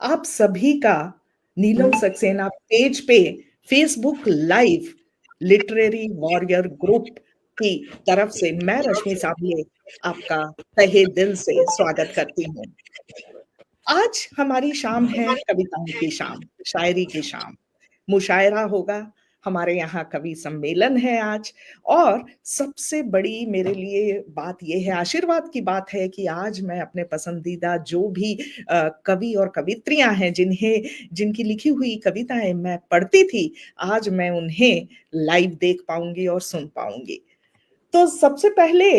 आप सभी का नीलम सक्सेना पेज पे Facebook live literary warrior group की तरफ से मैं रश्मि साबले आपका तहे दिल से स्वागत करती हूँ। आज हमारी शाम है कविताओं की शाम, शायरी की शाम। मुशायरा होगा, हमारे यहाँ कवि सम्मेलन है आज और सबसे बड़ी मेरे लिए बात ये है, आशीर्वाद की बात है कि आज मैं अपने पसंदीदा जो भी कवि और कवित्रियाँ हैं जिनकी लिखी हुई कविताएँ मैं पढ़ती थी, आज मैं उन्हें लाइव देख पाऊँगी और सुन पाऊँगी। तो सबसे पहले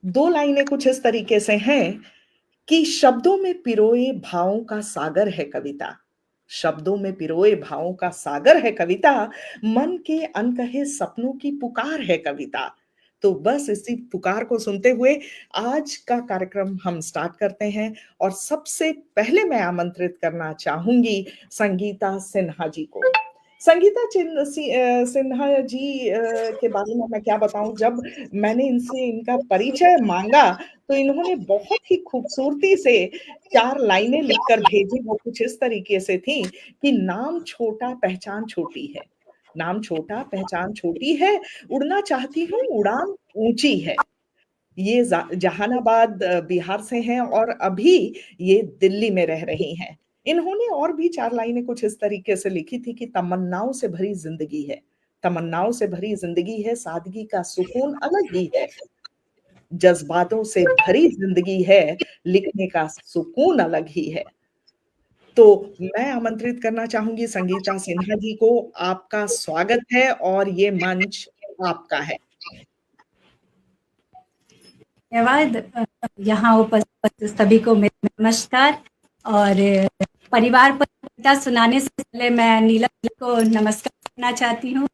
2 लाइनें कुछ इस तरीके से हैं कि शब्दों में पिरोए भावों का सागर है कविता। शब्दों में पिरोए भावों का सागर है कविता, मन के अनकहे सपनों की पुकार है कविता। तो बस इसी पुकार को सुनते हुए आज का कार्यक्रम हम स्टार्ट करते हैं और सबसे पहले मैं आमंत्रित करना चाहूंगी संगीता सिन्हा जी को। संगीता सिन्हा जी के बारे में मैं क्या बताऊं, जब मैंने इनसे इनका परिचय मांगा तो इन्होंने बहुत ही खूबसूरती से 4 लाइनें लिखकर भेजी। वो कुछ इस तरीके से थी कि नाम छोटा पहचान छोटी है, नाम छोटा पहचान छोटी है, उड़ना चाहती हूँ उड़ान ऊंची है। ये जहानाबाद बिहार से हैं और अभी ये दिल्ली में रह रही हैं। इन्होंने और भी 4 लाइनें कुछ इस तरीके से लिखी थी कि तमन्नाओं से भरी जिंदगी है, तमन्नाओं से भरी जिंदगी है, सादगी का सुकून अलग ही है, जज्बातों से भरी जिंदगी है, लिखने का सुकून अलग ही है। तो मैं आमंत्रित करना चाहूंगी संगीता सिन्हा जी को। आपका स्वागत है और ये मंच आपका है। धन्यवाद। यहाँ उपस्थित सभी को मेरा नमस्कार। और परिवार पर कविता सुनाने से पहले मैं नीलम को नमस्कार करना चाहती हूँ,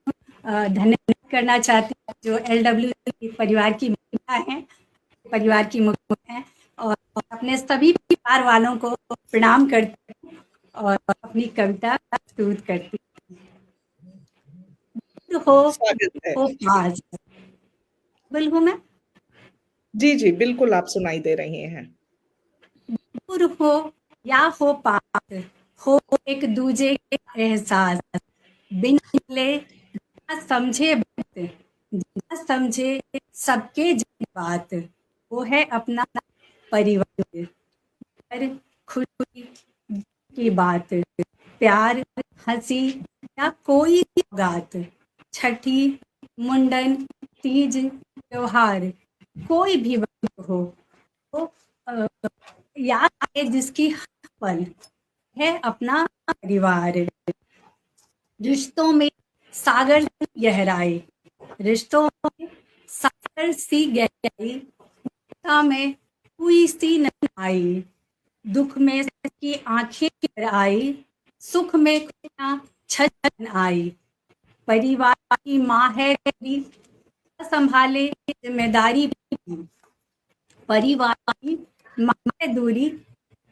धन्यवाद करना चाहती हूँ जो LW परिवार की महिला हैं, परिवार की मुख्य हैं, और अपने सभी परिवार वालों को प्रणाम करती हूँ और अपनी कविता प्रस्तुत करती हूँ। स्वागत है। आज बोलूँ मैं? जी जी बिल्कुल, आप सुनाई दे रही हैं। दूर हो या हो पास, हो एक दूजे के एहसास, बिन मिले ना समझे बात, ना समझे सबके बात, वो है अपना परिवार। पर खुशी की बात, प्यार हंसी या कोई बात, छठी मुंडन तीज त्योहार कोई भी वक्त हो, तो याद आए जिसकी पल है अपना परिवार। रिश्तों में सागर गहराई, रिश्तों में सागर सी गहराई, में हुई सी नहीं आई, दुख में की आंखें आई, सुख में खुशियां छन आई। परिवार की माँ है तेरी, संभाले जिम्मेदारी भी, परिवार की माँ है दूरी,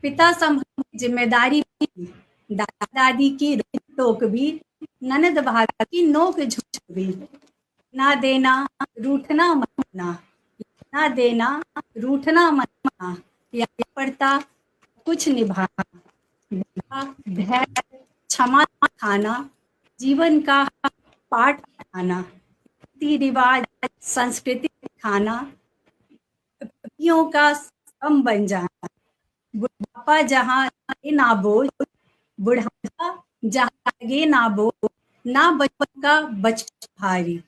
पिता संभाले जिम्मेदारी भी, दादा दादी की टोक भी, ननद भाभी की नोक झोंक भी। ना देना रूठना मना, ना देना रूठना मना, या पड़ता कुछ निभाना, धैर्य क्षमा खाना, जीवन का पाठ पढ़ाना, रीति रिवाज संस्कृति खाना, पतियों का सम बन जाना, बुढ़ापा जहाँ ना बोझ, बुढ़ापा जहाँ लगे ना बोझ, ना बचपन का बचपन भारी,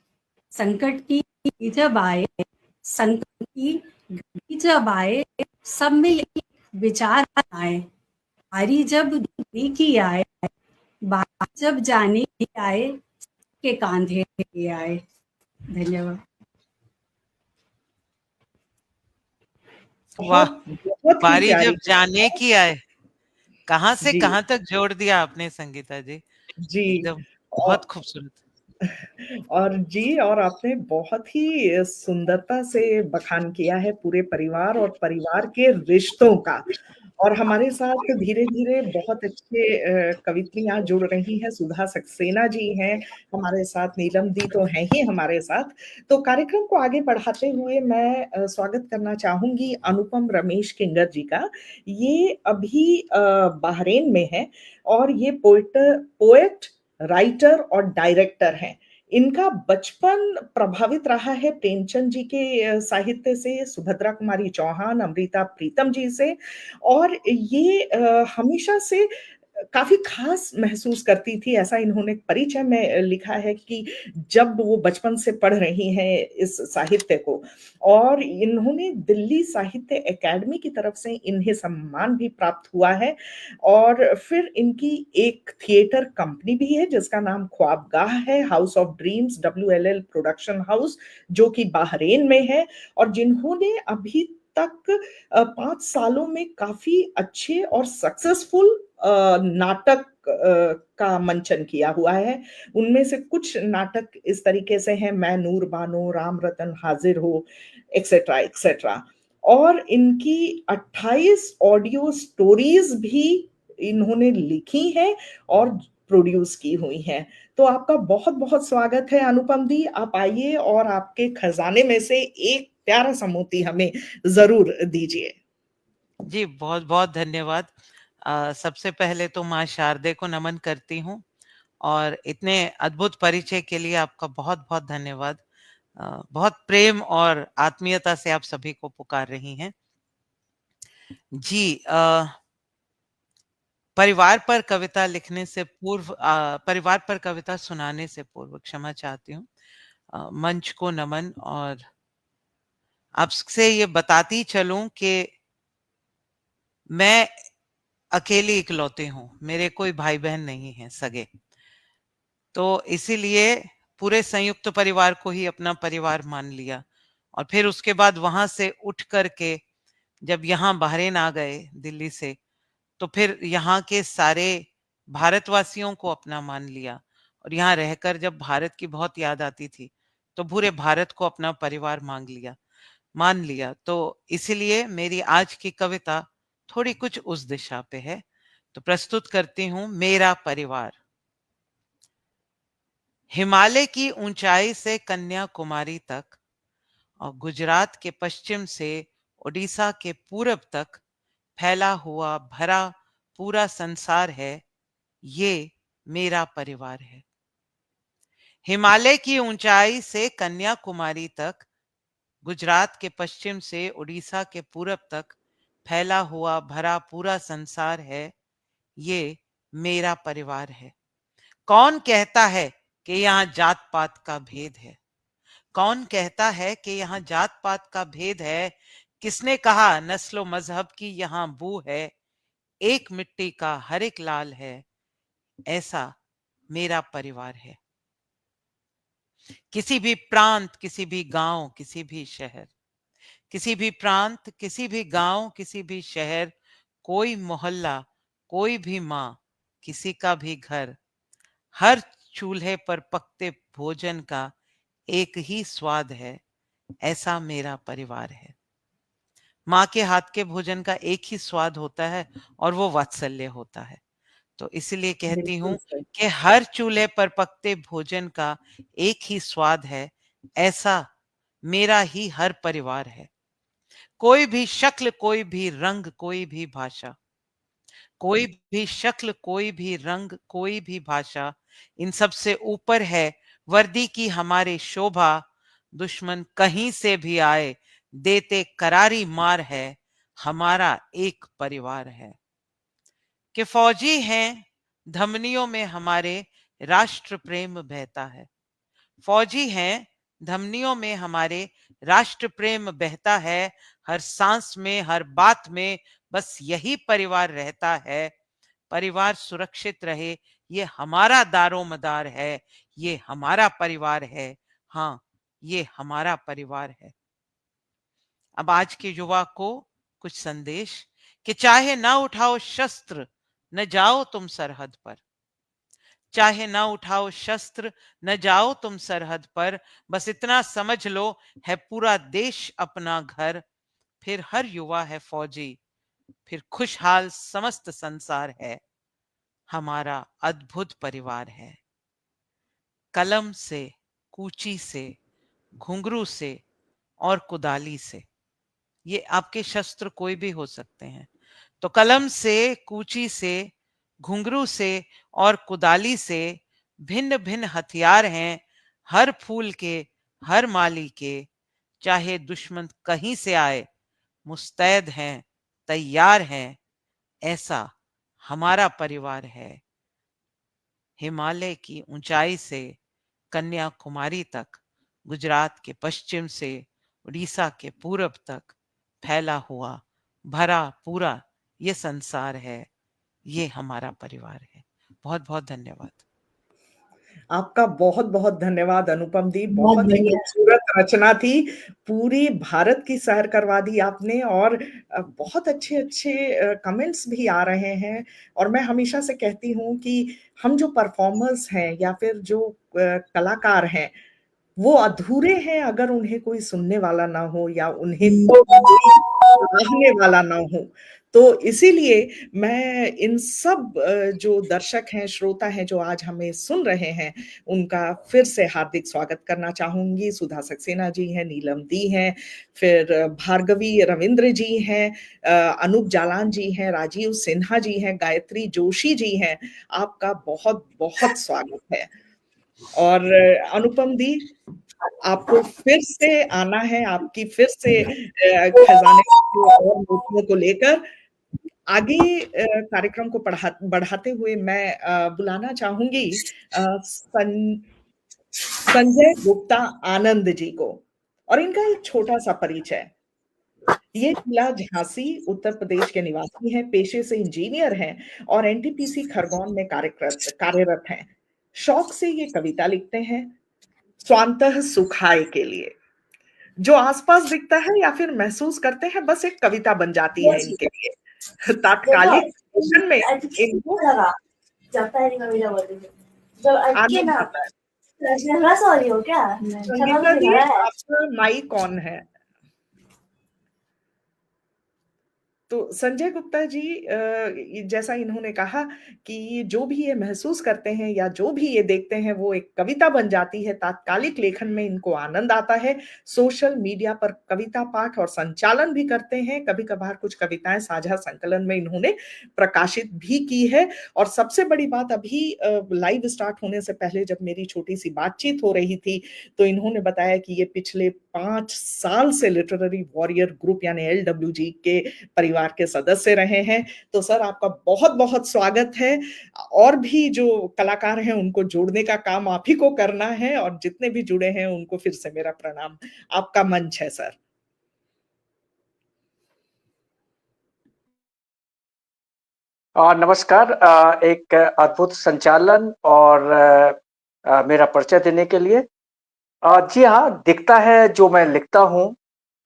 संकट की जब आए, संकट की घड़ी जब आए, सब में यही विचार आए, बारी जब जाने की आए, बात जब जाने की आए, के कांधे पे आए। धन्यवाद। वाह, बहुत ही बारी प्यारी। जब जाने की आए, कहाँ से जी कहाँ तक जोड़ दिया आपने संगीता जी, जी एकदम और बहुत खूबसूरत। और जी, और आपने बहुत ही सुंदरता से बखान किया है पूरे परिवार और परिवार के रिश्तों का। और हमारे साथ धीरे-धीरे बहुत अच्छे कवित्रियाँ जुड़ रही हैं, सुधा सक्सेना जी हैं हमारे साथ, नीलम दी तो हैं ही हमारे साथ। तो कार्यक्रम को आगे बढ़ाते हुए मैं स्वागत करना चाहूँगी अनुपम रमेश किंगर जी का। ये अभी बहरीन में हैं और ये पोएट, राइटर और डायरेक्टर हैं। इनका बचपन प्रभावित रहा है प्रेमचंद जी के साहित्य से, सुभद्रा कुमारी चौहान, अमृता प्रीतम जी से, और ये हमेशा से काफ़ी ख़ास महसूस करती थी, ऐसा इन्होंने परिचय में लिखा है कि जब वो बचपन से पढ़ रही हैं इस साहित्य को, और इन्होंने दिल्ली साहित्य अकादमी की तरफ से इन्हें सम्मान भी प्राप्त हुआ है, और फिर इनकी एक थिएटर कंपनी भी है जिसका नाम ख्वाबगाह है, house of dreams WLL production house, जो कि बहरीन में है, और जिन्होंने अभी तक 5 सालों में काफ़ी अच्छे और सक्सेसफुल नाटक का मंचन किया हुआ है। उनमें से कुछ नाटक इस तरीके से हैं, मैं नूर बानो, राम रतन हाजिर हो, एक्सेट्रा, एक्सेट्रा। और इनकी 28 ऑडियो स्टोरीज़ भी इन्होंने लिखी हैं और प्रोड्यूस की हुई हैं। तो आपका बहुत-बहुत स्वागत है अनुपम दी, आप आइए और आपके खजाने में से एक प्यारा-सा मोती हमें ज़रूर दीजिए। जी, बहुत-बहुत धन्यवाद। सबसे पहले तो माँ शारदे को नमन करती हूँ और इतने अद्भुत परिचय के लिए आपका बहुत-बहुत धन्यवाद। बहुत प्रेम और आत्मीयता से आप सभी को पुकार रही हैं। जी, परिवार पर कविता लिखने से पूर्व परिवार पर कविता सुनाने से पूर्व क्षमा चाहती हूँ। मंच को नमन, और आपसे ये बताती चलूं कि मैं अकेली इकलौती हूँ, मेरे कोई भाई बहन नहीं है सगे। तो इसीलिए पूरे संयुक्त परिवार को ही अपना परिवार मान लिया, और फिर उसके बाद वहां से उठ करके जब यहाँ बहरीन आ गए दिल्ली से, तो फिर यहाँ के सारे भारतवासियों को अपना मान लिया, और यहाँ रहकर जब भारत की बहुत याद आती थी तो पूरे भारत को अपना परिवार मान लिया। तो इसीलिए मेरी आज की कविता थोड़ी कुछ उस दिशा पे है। तो प्रस्तुत करती हूँ मेरा परिवार। हिमालय की ऊंचाई से कन्याकुमारी तक और गुजरात के पश्चिम से उड़ीसा के पूरब तक फैला हुआ भरा पूरा संसार है, ये मेरा परिवार है। हिमालय की ऊंचाई से कन्याकुमारी तक, गुजरात के पश्चिम से उड़ीसा के पूरब तक फैला हुआ भरा पूरा संसार है, ये मेरा परिवार है। कौन कहता है कि यहाँ जात पात का भेद है? कौन कहता है कि यहाँ जात पात का भेद है? किसने कहा नस्लो मजहब की यहाँ बू है? एक मिट्टी का हर एक लाल है, ऐसा मेरा परिवार है। किसी भी प्रांत, किसी भी गांव, किसी भी शहर, किसी भी प्रांत, किसी भी गांव, किसी भी शहर, कोई मोहल्ला, कोई भी माँ, किसी का भी घर, हर चूल्हे पर पकते भोजन का एक ही स्वाद है, ऐसा मेरा परिवार है। माँ के हाथ के भोजन का एक ही स्वाद होता है और वो वात्सल्य होता है। तो इसलिए कहती बिल्कुल हूँ सही। कि हर चूल्हे पर पकते भोजन का एक ही स्वाद है, ऐसा मेरा ही हर परिवार है। कोई भी शक्ल, कोई भी रंग, कोई भी भाषा, कोई भी शक्ल, कोई भी रंग, कोई भी भाषा, इन सब से ऊपर है वर्दी की हमारे शोभा। दुश्मन कहीं से भी आए, देते करारी मार है, हमारा एक परिवार है। कि फौजी हैं धमनियों में हमारे, राष्ट्र प्रेम बहता है। फौजी हैं धमनियों में हमारे, राष्ट्र प्रेम बहता है। हर सांस में, हर बात में बस यही परिवार रहता है। परिवार सुरक्षित रहे, ये हमारा दारोमदार है, ये हमारा परिवार है। हाँ, ये हमारा परिवार है। अब आज के युवा को कुछ संदेश कि चाहे ना उठाओ शस्त्र, न जाओ तुम सरहद पर। चाहे ना उठाओ शस्त्र, न जाओ तुम सरहद पर, बस इतना समझ लो है पूरा देश अपना घर। फिर हर युवा है फौजी, फिर खुशहाल समस्त संसार है, हमारा अद्भुत परिवार है। कलम से, कूची से, घुंघरू से और कुदाली से, ये आपके शस्त्र कोई भी हो सकते हैं। तो कलम से, कूची से, घुंघरू से और कुदाली से भिन्न भिन्न हथियार हैं, हर फूल के, हर माली के। चाहे दुश्मन कहीं से आए, मुस्तैद हैं, तैयार हैं, ऐसा हमारा परिवार है। हिमालय की ऊंचाई से कन्याकुमारी तक, गुजरात के पश्चिम से उड़ीसा के पूरब तक फैला हुआ भरा पूरा ये संसार है, ये हमारा परिवार है। बहुत बहुत धन्यवाद। आपका बहुत-बहुत धन्यवाद अनुपम दी। बहुत बहुत ही बढ़िया। खूबसूरत रचना थी। पूरी भारत की सैर करवा दी आपने और बहुत अच्छे-अच्छे कमेंट्स भी आ रहे हैं और मैं हमेशा से कहती हूँ कि हम जो परफॉर्मर्स हैं या फिर जो कलाकार हैं, वो अधूरे हैं अगर उन्हें कोई सुनने वाला ना हो या उन्हें कोई सराहने वाला ना हो। तो इसीलिए मैं इन सब जो दर्शक हैं, श्रोता हैं जो आज हमें सुन रहे हैं, उनका फिर से हार्दिक स्वागत करना चाहूँगी। सुधा सक्सेना जी हैं, नीलम दी हैं, फिर भार्गवी रविंद्र जी हैं, अनूप जालान जी हैं, राजीव सिन्हा जी हैं, गायत्री जोशी जी हैं। आपका बहुत-बहुत स्वागत है। और अनुपम दी, आपको फिर से आना है, आपकी फिर से खजाने और मोतियों को लेकर आगे कार्यक्रम को बढ़ाते हुए मैं बुलाना चाहूंगी संजय गुप्ता आनंद जी को और इनका एक छोटा सा परिचय। ये जिला झांसी उत्तर प्रदेश के निवासी हैं, पेशे से इंजीनियर हैं और एनटीपीसी खरगोन में कार्यरत हैं। शौक से ये कविता लिखते हैं, स्वांतः सुखाय के लिए। जो आसपास दिखता है या फिर महसूस करते हैं बस एक कविता बन जाती है इनके लिए। तात्कालिक लेखन में इनको आनंद आता है। संगीता जी, आपका माइक ऑन है। तो संजय गुप्ता जी, जैसा इन्होंने कहा कि जो भी ये महसूस करते हैं या जो भी ये देखते हैं वो एक कविता बन जाती है। तात्कालिक लेखन में इनको आनंद आता है। सोशल मीडिया पर कविता पाठ और संचालन भी करते हैं। कभी-कभार कुछ कविताएं साझा संकलन में इन्होंने प्रकाशित भी की है। और सबसे बड़ी बात, अभी लाइव स्टार्ट होने से पहले जब मेरी छोटी सी बातचीत हो रही थी तो इन्होंने बताया कि ये पिछले 5 साल से लिटरेरी वॉरियर ग्रुप यानी LWG के परिवार के सदस्य रहे हैं। तो सर, आपका बहुत-बहुत स्वागत है। और भी जो कलाकार हैं उनको जोड़ने का काम आप ही को करना है और जितने भी जुड़े हैं उनको फिर से मेरा प्रणाम। आपका मंच है सर। नमस्कार। एक अद्भुत संचालन और मेरा परिचय देने के लिए। जी हाँ, दिखता है जो मैं लिखता हूँ,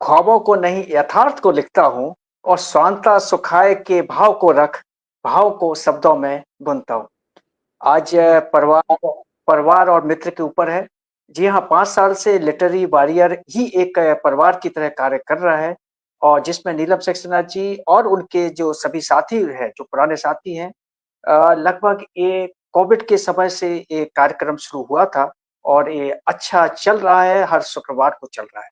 ख्वाबों को नहीं यथार्थ को लिखता हूँ और स्वांता सुखाए के भाव को रख, भाव को शब्दों में बुनता हूँ। आज परिवार और मित्र के ऊपर है। जी हाँ, 5 साल से लिटरेरी वॉरियर ही एक परिवार की तरह कार्य कर रहा है और जिसमें नीलम सक्सेना जी और उनके जो सभी साथी हैं, जो पुराने साथी हैं, लगभग ये कोविड के समय से ये कार्यक्रम शुरू हुआ था और ये अच्छा चल रहा है, हर शुक्रवार को चल रहा है।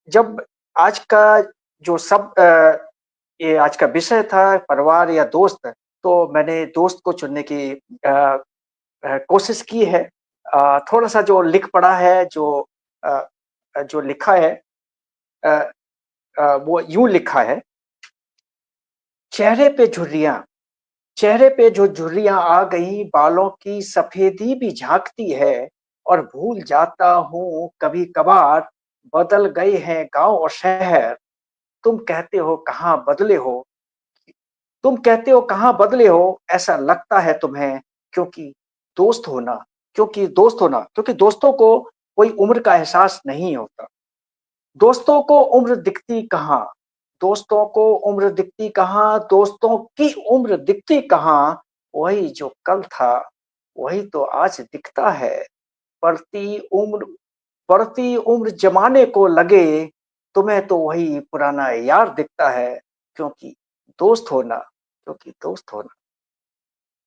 जब आज का जो ये आज का विषय था परिवार या दोस्त, तो मैंने दोस्त को चुनने की कोशिश की है। थोड़ा-सा जो लिख पढ़ा है, जो लिखा है, वो यूँ लिखा है, चेहरे पे जो झुर्रियाँ आ गई, बालों की सफेदी भी झाँकती है और भूल जाता हूँ कभी-कभार बदल गए हैं गाँव और शहर। तुम कहते हो कहाँ बदले हो ऐसा लगता है तुम्हें, क्योंकि क्योंकि दोस्तों को कोई उम्र का एहसास नहीं होता। दोस्तों को उम्र दिखती कहाँ, दोस्तों की उम्र दिखती कहाँ, वही जो कल था, वही तो आज दिखता है। बढ़ती उम्र जमाने को लगे, तुम्हें तो वही पुराना यार दिखता है, क्योंकि दोस्त होना, क्योंकि दोस्त होना।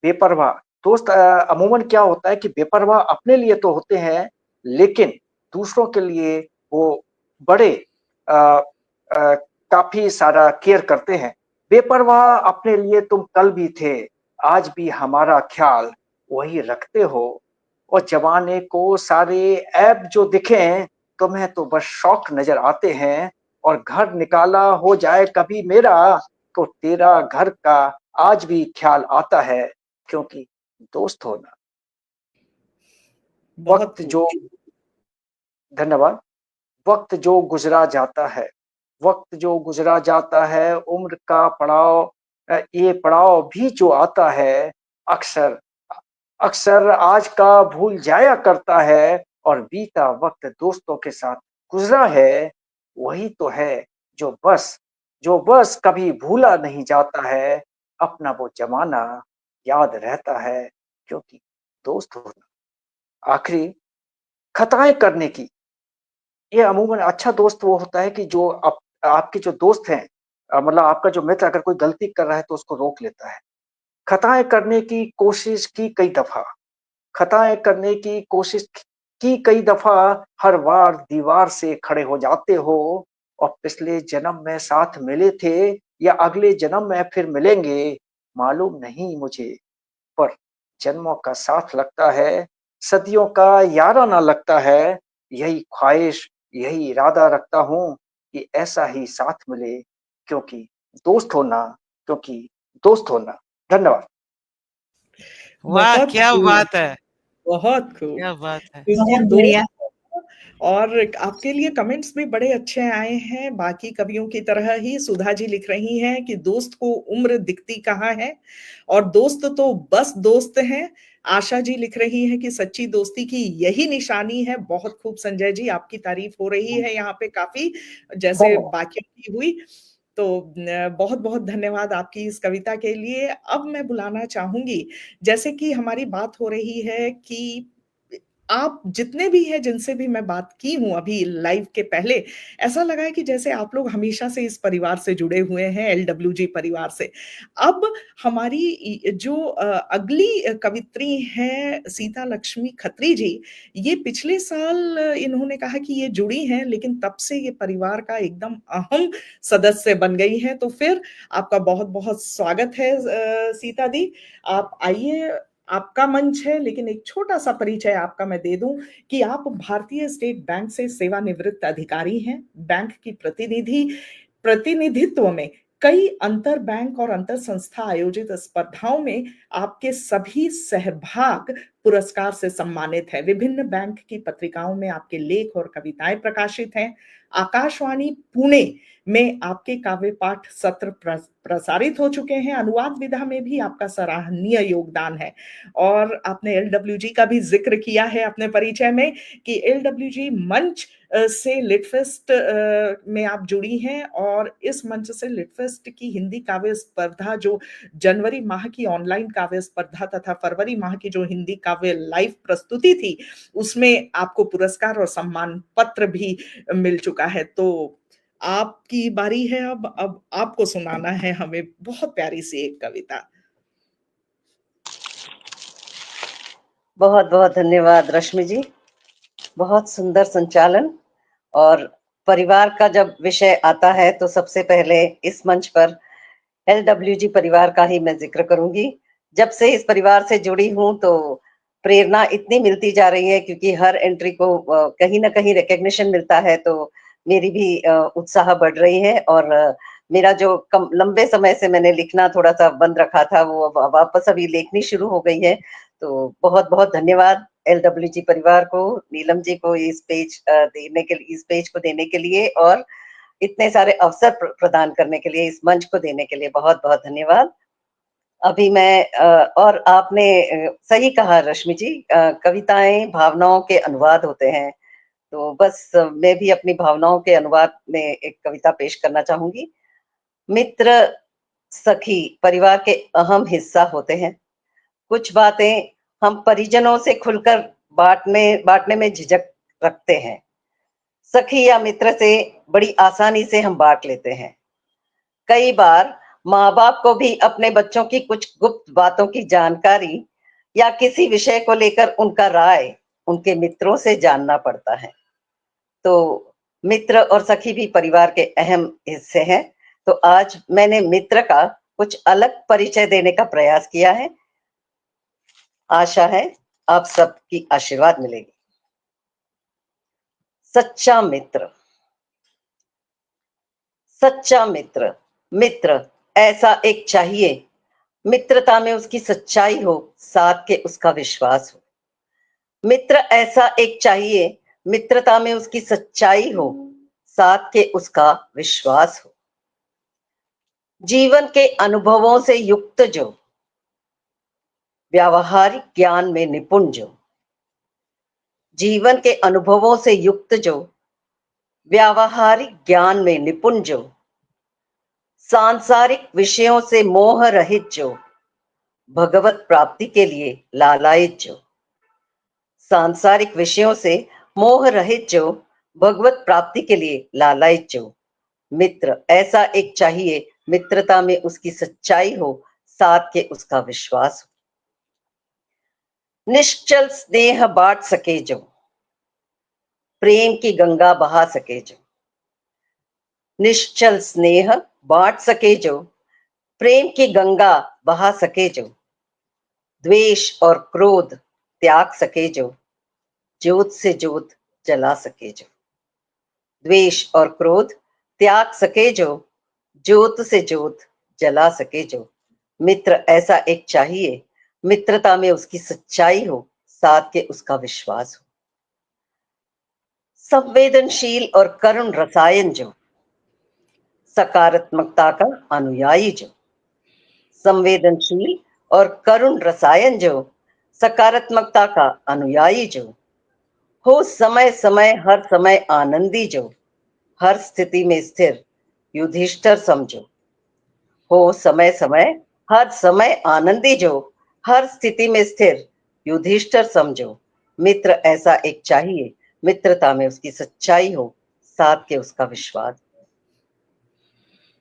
बेपरवाह दोस्त अमूमन क्या होता है कि बेपरवाह अपने लिए तो होते हैं, लेकिन दूसरों के लिए वो बड़े अ, अ, काफी सारा केयर करते हैं। बेपरवाह अपने लिए तुम कल भी थे, आज भी हमारा ख्याल वही रखते हो। और जमाने को सारे ऐब जो दिखें, तुम्हें तो बस शौक नजर आते हैं। और घर निकाला हो जाए कभी मेरा, तो तेरा घर का आज भी ख्याल आता है, क्योंकि दोस्त होना। बहुत वक्त खूब। जो धन्यवाद। वक्त जो गुजरा जाता है, वक्त जो गुजरा जाता है, उम्र का पड़ाव, ये पड़ाव भी जो आता है, अक्सर अक्सर आज का भूल जाया करता है। और बीता वक्त दोस्तों के साथ गुजरा है, वही तो है जो बस जो बस कभी भूला नहीं जाता है। अपना वो जमाना याद रहता है, क्योंकि दोस्त होना। आखिरी, खताएं करने की, ये अमूमन अच्छा दोस्त वो होता है कि जो आपके जो दोस्त हैं, मतलब आपका जो मित्र अगर कोई गलती कर रहा है तो उसको रोक लेता है। खताएं करने की कोशिश की कई दफा, खताएं करने की कोशिश की कई दफा, हर बार दीवार से खड़े हो जाते हो। और पिछले जन्म में साथ मिले थे, या अगले जन्म में फिर मिलेंगे, मालूम नहीं मुझे। पर जन्मों का साथ लगता है, सदियों का याराना लगता है। यही ख्वाहिश, यही इरादा रखता हूँ कि ऐसा ही साथ मिले, क्योंकि दोस्त होना, क्योंकि दोस्त होना। धन्यवाद। वाह बहुत क्या खूब, बात है, बहुत खूब। क्या बात है। क्योंकि बहुत दोस्त, बढ़िया। और आपके लिए कमेंट्स भी बड़े अच्छे आए हैं। बाकी कवियों की तरह ही सुधा जी लिख रही हैं कि दोस्त को उम्र दिखती कहाँ है, और दोस्त तो बस दोस्त हैं। आशा जी लिख रही हैं कि सच्ची दोस्ती की यही निशानी है। बहुत खूब संजय जी, आपकी तारीफ हो रही है यहाँ पे काफी, जैसे धन्यवाद। बाकियों की हुई। तो बहुत बहुत धन्यवाद आपकी इस कविता के लिए। अब मैं बुलाना चाहूंगी, जैसे कि हमारी बात हो रही है कि आप जितने भी हैं जिनसे भी मैं बात की हूं अभी लाइव के पहले, ऐसा लगा है कि जैसे आप लोग हमेशा से इस परिवार से जुड़े हुए हैं, एलडब्ल्यूजी परिवार से। अब हमारी जो अगली कवित्री हैं सीता लक्ष्मी खत्री जी, ये पिछले साल इन्होंने कहा कि ये जुड़ी हैं, लेकिन तब से ये परिवार का एकदम अहम सदस्य बन गई हैं। तो फिर आपका बहुत बहुत स्वागत है सीता दी। आप आइए, आपका मंच है। लेकिन एक छोटा सा परिचय आपका मैं दे दूं कि आप भारतीय स्टेट बैंक से सेवानिवृत्त अधिकारी हैं। बैंक की प्रतिनिधित्व में कई अंतर बैंक और अंतर संस्था आयोजित स्पर्धाओं में आपके सभी सहभाग पुरस्कार से सम्मानित है। विभिन्न बैंक की पत्रिकाओं में आपके लेख और कविताएं प्रकाशित हैं। आकाशवाणी पुणे में आपके काव्य पाठ सत्र प्रसारित हो चुके हैं। अनुवाद विधा में भी आपका सराहनीय योगदान है। और आपने एलडब्ल्यूजी का भी जिक्र किया है अपने परिचय में कि एलडब्ल्यूजी मंच से लिटफेस्ट में आप जुड़ी हैं, और इस मंच से लिटफेस्ट की हिंदी काव्य स्पर्धा, जो जनवरी माह की ऑनलाइन काव्य स्पर्धा तथा फरवरी माह की जो हिंदी काव्य लाइव प्रस्तुति थी, उसमें आपको पुरस्कार और सम्मान पत्र भी मिल चुका है। तो आपकी बारी है। अब आपको सुनाना है हमें बहुत प्यारी सी एक कविता। बहुत बहुत धन्यवाद रश्मि जी, बहुत सुंदर संचालन। और परिवार का जब विषय आता है तो सबसे पहले इस मंच पर एलडब्ल्यूजी परिवार का ही मैं जिक्र करूंगी। जब से इस परिवार से जुड़ी हूं तो प्रेरणा इतनी मिलती जा रही है, क्योंकि हर एंट्री को कहीं ना कहीं रिकग्निशन मिलता है, तो मेरी भी उत्साह बढ़ रही है। और मेरा जो लंबे समय से मैंने लिखना थोड़ा सा बंद रखा था, वो वापस अभी लेखनी शुरू हो गई है। तो बहुत बहुत धन्यवाद एलडब्ल्यूजी परिवार को, नीलम जी को इस पेज देने के लिए, इस पेज को देने के लिए, और इतने सारे अवसर प्रदान करने के लिए, इस मंच को देने के लिए बहुत बहुत धन्यवाद। अभी मैं और आपने सही कहा रश्मि जी, कविताएं भावनाओं के अनुवाद होते हैं। तो बस मैं भी अपनी भावनाओं के अनुवाद में एक कविता पेश करना चाहूंगी। मित्र सखी परिवार के अहम हिस्सा होते हैं। कुछ बातें हम परिजनों से खुलकर बांटने में झिझक रखते हैं। सखी या मित्र से बड़ी आसानी से हम बांट लेते हैं। कई बार माँ बाप को भी अपने बच्चों की कुछ गुप्त बातों की जानकारी या किसी विषय को लेकर उनका राय उनके मित्रों से जानना पड़ता है। तो मित्र और सखी भी परिवार के अहम हिस्से हैं। तो आज मैंने मित्र का कुछ अलग परिचय देने का प्रयास किया है। आशा है आप सबकी आशीर्वाद मिलेगी। सच्चा मित्र। सच्चा मित्र, मित्र ऐसा एक चाहिए, मित्रता में उसकी सच्चाई हो, साथ के उसका विश्वास हो। मित्र ऐसा एक चाहिए, मित्रता में उसकी सच्चाई हो, साथ के उसका विश्वास हो। जीवन के अनुभवों से युक्त जो, व्यावहारिक ज्ञान में निपुण जो, जीवन के अनुभवों से युक्त जो, व्यावहारिक ज्ञान में निपुण जो, सांसारिक विषयों से मोह रहित जो, भगवत प्राप्ति के लिए लालायित जो, सांसारिक विषयों से मोह रहित जो, भगवत प्राप्ति के लिए लालायित जो। मित्र ऐसा एक चाहिए, मित्रता में उसकी सच्चाई हो, साथ के उसका विश्वास हो। निश्चल स्नेह बांट सके जो, प्रेम की गंगा बहा सके जो। निश्चल स्नेह बांट सके जो, प्रेम की गंगा बहा सके जो। द्वेष और क्रोध त्याग सके जो, ज्योत से ज्योत जला सके जो। द्वेष और क्रोध त्याग सके जो, ज्योत से ज्योत जला सके जो। मित्र ऐसा एक चाहिए, मित्रता में उसकी सच्चाई हो, साथ के उसका विश्वास हो। संवेदनशील और करुण रसायन जो, सकारात्मकता का अनुयायी जो। संवेदनशील और करुण रसायन जो, सकारात्मकता का अनुयायी जो। हो समय समय हर समय आनंदी जो, हर स्थिति में स्थिर युधिष्ठिर समझो। हो समय समय हर समय आनंदी जो, हर स्थिति में स्थिर युधिष्ठिर समझो। मित्र ऐसा एक चाहिए, मित्रता में उसकी सच्चाई हो, साथ के उसका विश्वास।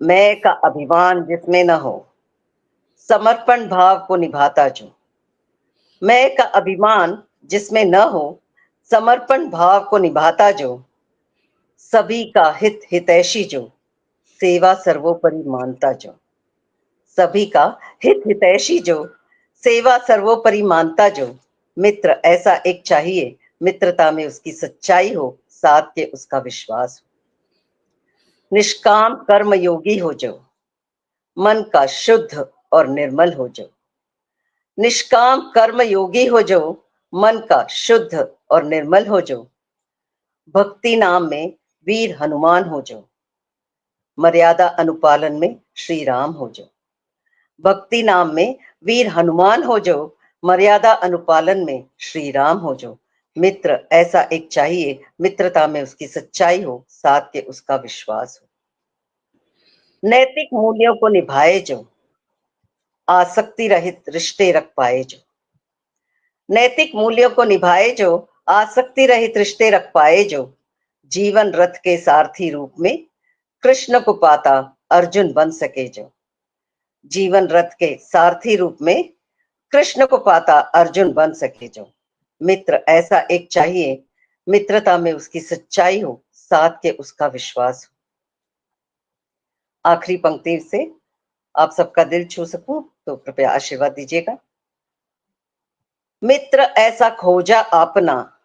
मैं का अभिमान जिसमें न हो, समर्पण भाव को निभाता जो। मैं का अभिमान जिसमें न हो, समर्पण भाव को निभाता जो। सभी का हित हितैषी जो, सेवा सर्वोपरि मानता जो। सभी का हित हितैषी जो, सेवा सर्वोपरि मानता जो। मित्र ऐसा एक चाहिए, मित्रता में उसकी सच्चाई हो, साथ के उसका विश्वास हो। निष्काम कर्म योगी हो जो, मन का शुद्ध और निर्मल हो जो। निष्काम कर्म योगी हो जो, मन का शुद्ध और निर्मल हो जो। भक्ति नाम में वीर हनुमान हो जो, मर्यादा अनुपालन में श्री राम हो जो। भक्ति नाम में वीर हनुमान हो जो, मर्यादा अनुपालन में श्री राम हो जो। मित्र ऐसा एक चाहिए, मित्रता में उसकी सच्चाई हो, साथ के उसका विश्वास हो। नैतिक मूल्यों को निभाए जो, आसक्ति रहित रिश्ते रख पाए जो। नैतिक मूल्यों को निभाए जो, आसक्ति रहित रिश्ते रख पाए जो। जीवन रथ के सारथी रूप में कृष्ण को पाता अर्जुन बन सके जो। जीवन रथ के सारथी रूप में कृष्ण को पाता अर्जुन बन सके जो। मित्र ऐसा एक चाहिए, मित्रता में उसकी सच्चाई हो, साथ के उसका विश्वास हो। आखिरी पंक्ति से आप सबका दिल छू सकूं तो कृपया आशीर्वाद दीजिएगा। मित्र ऐसा खोजा आपना,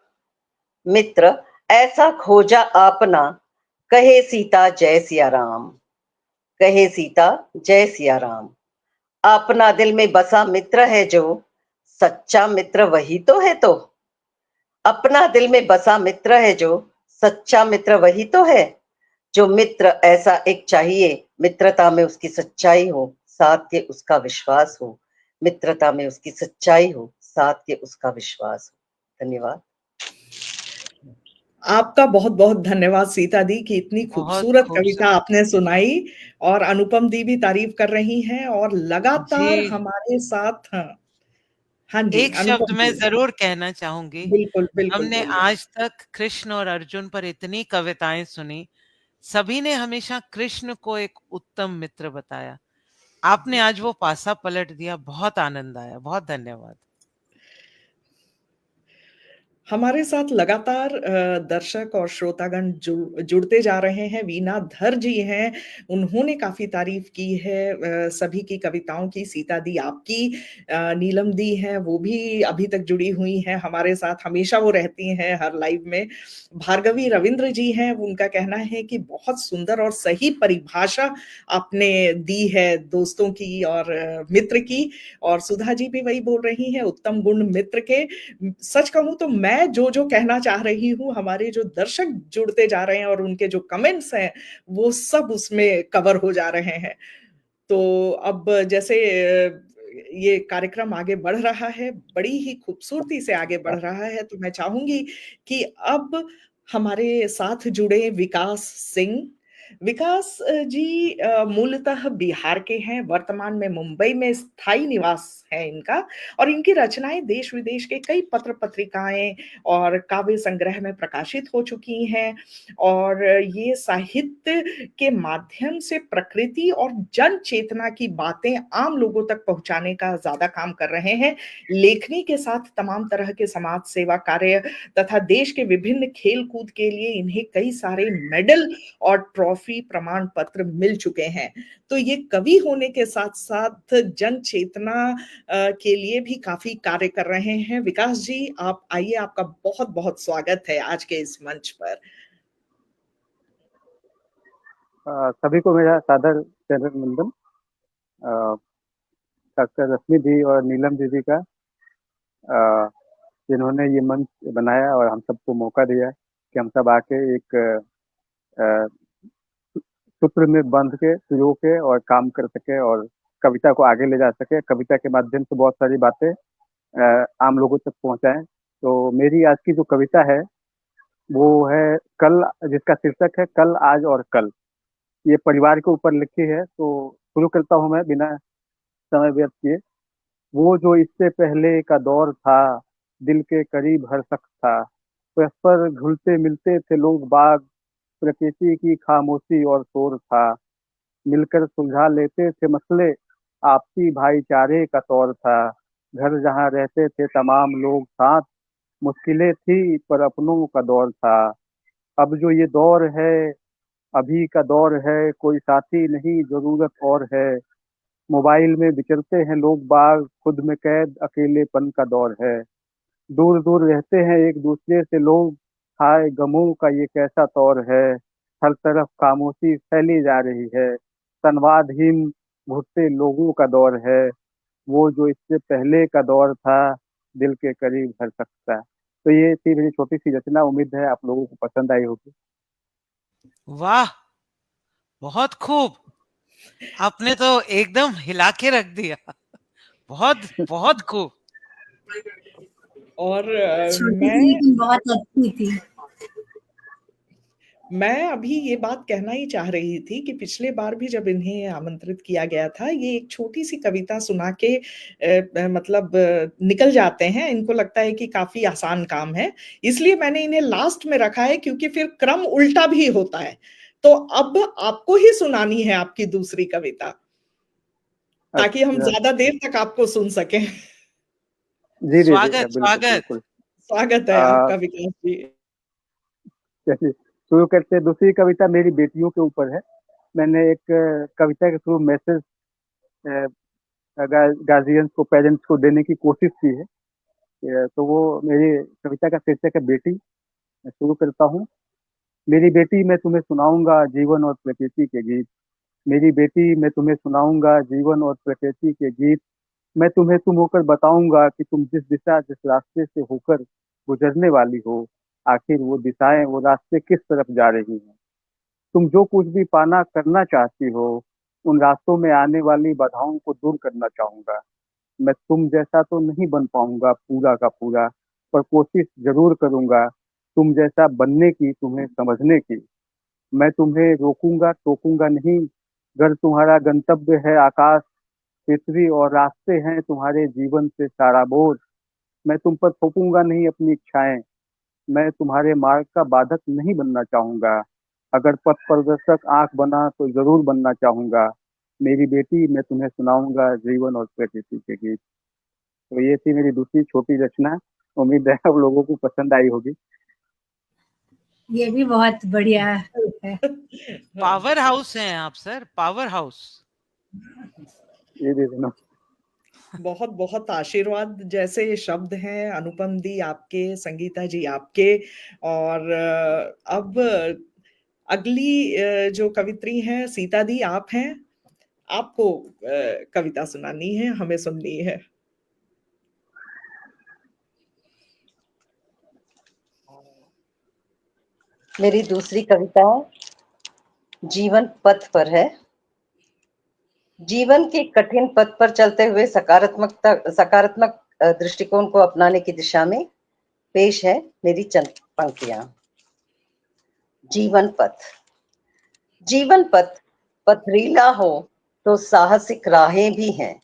मित्र ऐसा खोजा आपना, कहे सीता जय सिया राम। कहे सीता जय सिया राम। अपना दिल में बसा मित्र है जो, सच्चा मित्र वही तो है। तो अपना दिल में बसा मित्र है जो, सच्चा मित्र वही तो है। जो मित्र ऐसा एक चाहिए, मित्रता में उसकी सच्चाई हो, साथ के उसका विश्वास हो। मित्रता में उसकी सच्चाई हो, साथ के उसका विश्वास हो। धन्यवाद। आपका बहुत बहुत धन्यवाद सीता दी कि इतनी खूबसूरत कविता आपने सुनाई, और अनुपम दी भी तारीफ कर रही हैं और लगातार हमारे साथ हैं। हाँ जी, एक शब्द मैं जरूर कहना चाहूंगी। बिल्कुल बिल्कुल हमने बोलिए। आज तक कृष्ण और अर्जुन पर इतनी कविताएं सुनी, सभी ने हमेशा कृष्ण को एक उत्तम मित्र बताया। आपने आज वो पासा पलट दिया, बहुत आनंद आया। बहुत धन्यवाद। हमारे साथ लगातार दर्शक और श्रोतागण जुड़ते जा रहे हैं। वीणा धर जी हैं, उन्होंने काफ़ी तारीफ़ की है सभी की कविताओं की। सीता दी आपकी, नीलम दी हैं, वो भी अभी तक जुड़ी हुई हैं हमारे साथ, हमेशा वो रहती हैं हर लाइव में। भार्गवी रविंद्र जी हैं, उनका कहना है कि बहुत सुंदर और सही परिभाषा आपने दी है दोस्तों की और मित्र की। और सुधा जी भी वही बोल रही हैं, उत्तम गुण मित्र के। सच कहूं तो मैं जो कहना चाह रही हूं, हमारे जो दर्शक जुड़ते जा रहे हैं और उनके जो कमेंट्स हैं, वो सब उसमें कवर हो जा रहे हैं। तो अब जैसे ये कार्यक्रम आगे बढ़ रहा है, बड़ी ही खूबसूरती से आगे बढ़ रहा है, तो मैं चाहूंगी कि अब हमारे साथ जुड़े विकास सिंह। विकास जी मूलतः बिहार के हैं, वर्तमान में मुंबई में स्थायी निवास है इनका, और इनकी रचनाएं देश विदेश के कई पत्र पत्रिकाएं और काव्य संग्रह में प्रकाशित हो चुकी हैं। और ये साहित्य के माध्यम से प्रकृति और जन चेतना की बातें आम लोगों तक पहुंचाने का ज्यादा काम कर रहे हैं। लेखनी के साथ तमाम तरह के समाज सेवा कार्य तथा देश के विभिन्न खेल कूद के लिए इन्हें कई सारे मेडल और ट्रॉफी प्रमाण पत्र मिल चुके हैं। तो ये कवि होने के साथ साथ जन चेतना के लिए भी काफी कार्य कर रहे हैं। विकास जी, आप आइए, आपका बहुत बहुत स्वागत है आज के इस मंच पर। सभी को मेरा सादर चरण वंदन। डॉक्टर रश्मि दी और नीलम दीदी का, जिन्होंने ये मंच बनाया और हम सबको मौका दिया कि हम सब आके एक सूत्र में बंध के सुयो के और काम कर सके और कविता को आगे ले जा सके, कविता के माध्यम से बहुत सारी बातें आम लोगों तक पहुंचाएं। तो मेरी आज की जो कविता है वो है कल, जिसका शीर्षक है कल, आज और कल। ये परिवार के ऊपर लिखी है, तो शुरू करता हूँ मैं बिना समय व्यर्थ किए। वो जो इससे पहले का दौर था, दिल के करीब हर शख्स था, परस्पर घुलते मिलते थे लोग बाग, प्रकृति की खामोशी और शोर था, मिलकर सुलझा लेते थे मसले, आपसी भाईचारे का तौर था, घर जहाँ रहते थे तमाम लोग साथ, मुश्किलें थी पर अपनों का दौर था। अब जो ये दौर है, अभी का दौर है, कोई साथी नहीं जरूरत और है, मोबाइल में विचरते हैं लोग बाग, खुद में कैद अकेलेपन का दौर है, दूर दूर रहते हैं एक दूसरे से लोग, हाय गमों का ये कैसा तौर है, हर तरफ खामोशी फैली जा रही है, संवादहीन घुटते लोगों का दौर है, वो जो इससे पहले का दौर था, दिल के करीब हर शख्स था। तो ये थी मेरी छोटी सी रचना, उम्मीद है आप लोगों को पसंद आई होगी। वाह, बहुत खूब। आपने तो एकदम हिला के रख दिया। बहुत बहुत खूब। और छोटी थी लेकिन बहुत अच्छी थी। मैं अभी ये बात कहना ही चाह रही थी कि पिछले बार भी जब इन्हें आमंत्रित किया गया था, ये एक छोटी सी कविता सुना के मतलब निकल जाते हैं। इनको लगता है कि काफी आसान काम है, इसलिए मैंने इन्हें लास्ट में रखा है, क्योंकि फिर क्रम उल्टा भी होता है। तो अब आपको ही सुनानी है आपकी दूसरी कविता, ताकि हम अच्छा, ज्यादा देर तक आपको सुन सकें। जी जी जी, स्वागत बिल्कुल स्वागत। बिल्कुल। स्वागत है आ, आपका विकास जी। चलिए शुरू करते हैं। दूसरी कविता मेरी बेटियों के ऊपर है। मैंने एक कविता के थ्रू मैसेज गार्जियंस को, पेरेंट्स को देने की कोशिश की है। तो वो मेरी कविता का शीर्षक है बेटी। मैं शुरू करता हूँ। मेरी बेटी, मैं तुम्हें सुनाऊंगा जीवन और प्रकृति के गीत। मेरी बेटी, मैं तुम्हें सुनाऊंगा जीवन और प्रकृति के गीत। मैं तुम्हें तुम होकर बताऊंगा कि तुम जिस दिशा, जिस रास्ते से होकर गुजरने वाली हो, आखिर वो दिशाएं, वो रास्ते किस तरफ जा रही हैं। तुम जो कुछ भी पाना करना चाहती हो, उन रास्तों में आने वाली बाधाओं को दूर करना चाहूंगा। मैं तुम जैसा तो नहीं बन पाऊंगा पूरा का पूरा, पर कोशिश जरूर करूंगा तुम जैसा बनने की, तुम्हें समझने की। मैं तुम्हें रोकूंगा टोकूंगा नहीं, अगर तुम्हारा गंतव्य है आकाश, पृथ्वी और रास्ते हैं तुम्हारे जीवन से सारा बोझ। मैं तुम पर थोपूंगा नहीं अपनी इच्छाएं, मैं तुम्हारे मार्ग का बाधक नहीं बनना चाहूंगा। अगर पथ प्रदर्शक आंख बना तो जरूर बनना चाहूंगा, मेरी बेटी मैं तुम्हें सुनाऊंगा जीवन और प्रकृति के गीत। तो ये थी मेरी दूसरी छोटी रचना। उम्मीद है आप लोगों को पसंद आई होगी। ये भी बहुत बढ़िया है। पावर हाउस हैं आप सर, पावर हाउस। ये दे देना। बहुत बहुत आशीर्वाद जैसे शब्द हैं अनुपम दी आपके, संगीता जी आपके। और अब अगली जो कवित्री हैं सीता दी आप हैं, आपको कविता सुनानी है, हमें सुननी है। मेरी दूसरी कविता जीवन पथ पर है। जीवन के कठिन पथ पर चलते हुए सकारात्मक दृष्टिकोण को अपनाने की दिशा में पेश है मेरी चंद पंक्तियां। जीवन पथ। जीवन पथ पथरीला हो तो साहसिक राहें भी हैं।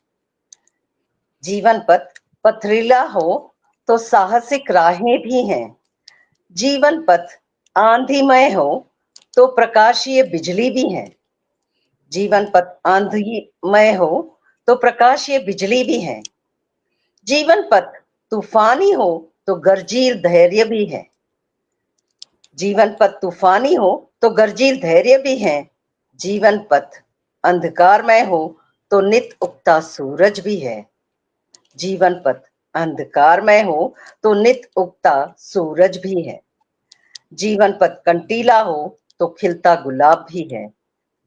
जीवन पथ पथरीला हो तो साहसिक राहें भी हैं। जीवन पथ आंधीमय हो तो प्रकाशीय बिजली भी है। जीवन पथ आंधीमय हो तो प्रकाशीय बिजली भी है। जीवन पथ तूफानी हो तो गर्जीर धैर्य भी है। जीवन पथ तूफानी हो तो गर्जीर धैर्य भी है। जीवन पथ अंधकारमय हो तो नित उगता सूरज भी है। जीवन पथ अंधकारमय हो तो नित उगता सूरज भी है। जीवन पथ कंटीला हो तो खिलता गुलाब भी है।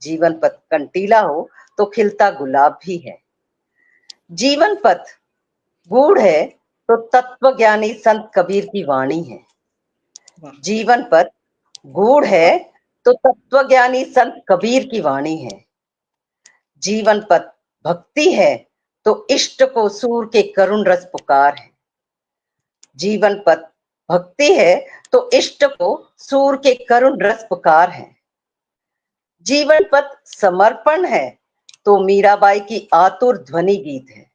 जीवन पथ कंटीला हो तो खिलता गुलाब भी है। जीवन पथ गूढ़ है तो तत्वज्ञानी संत कबीर की वाणी है। जीवन पथ गूढ़ है तो तत्वज्ञानी संत कबीर की वाणी है। जीवन पथ भक्ति है तो इष्ट को सूर के करुण रस पुकार है। जीवन पथ भक्ति है तो इष्ट को सूर के करुण रस पुकार है। जीवन पथ समर्पण है तो मीराबाई की आतुर ध्वनि गीत है।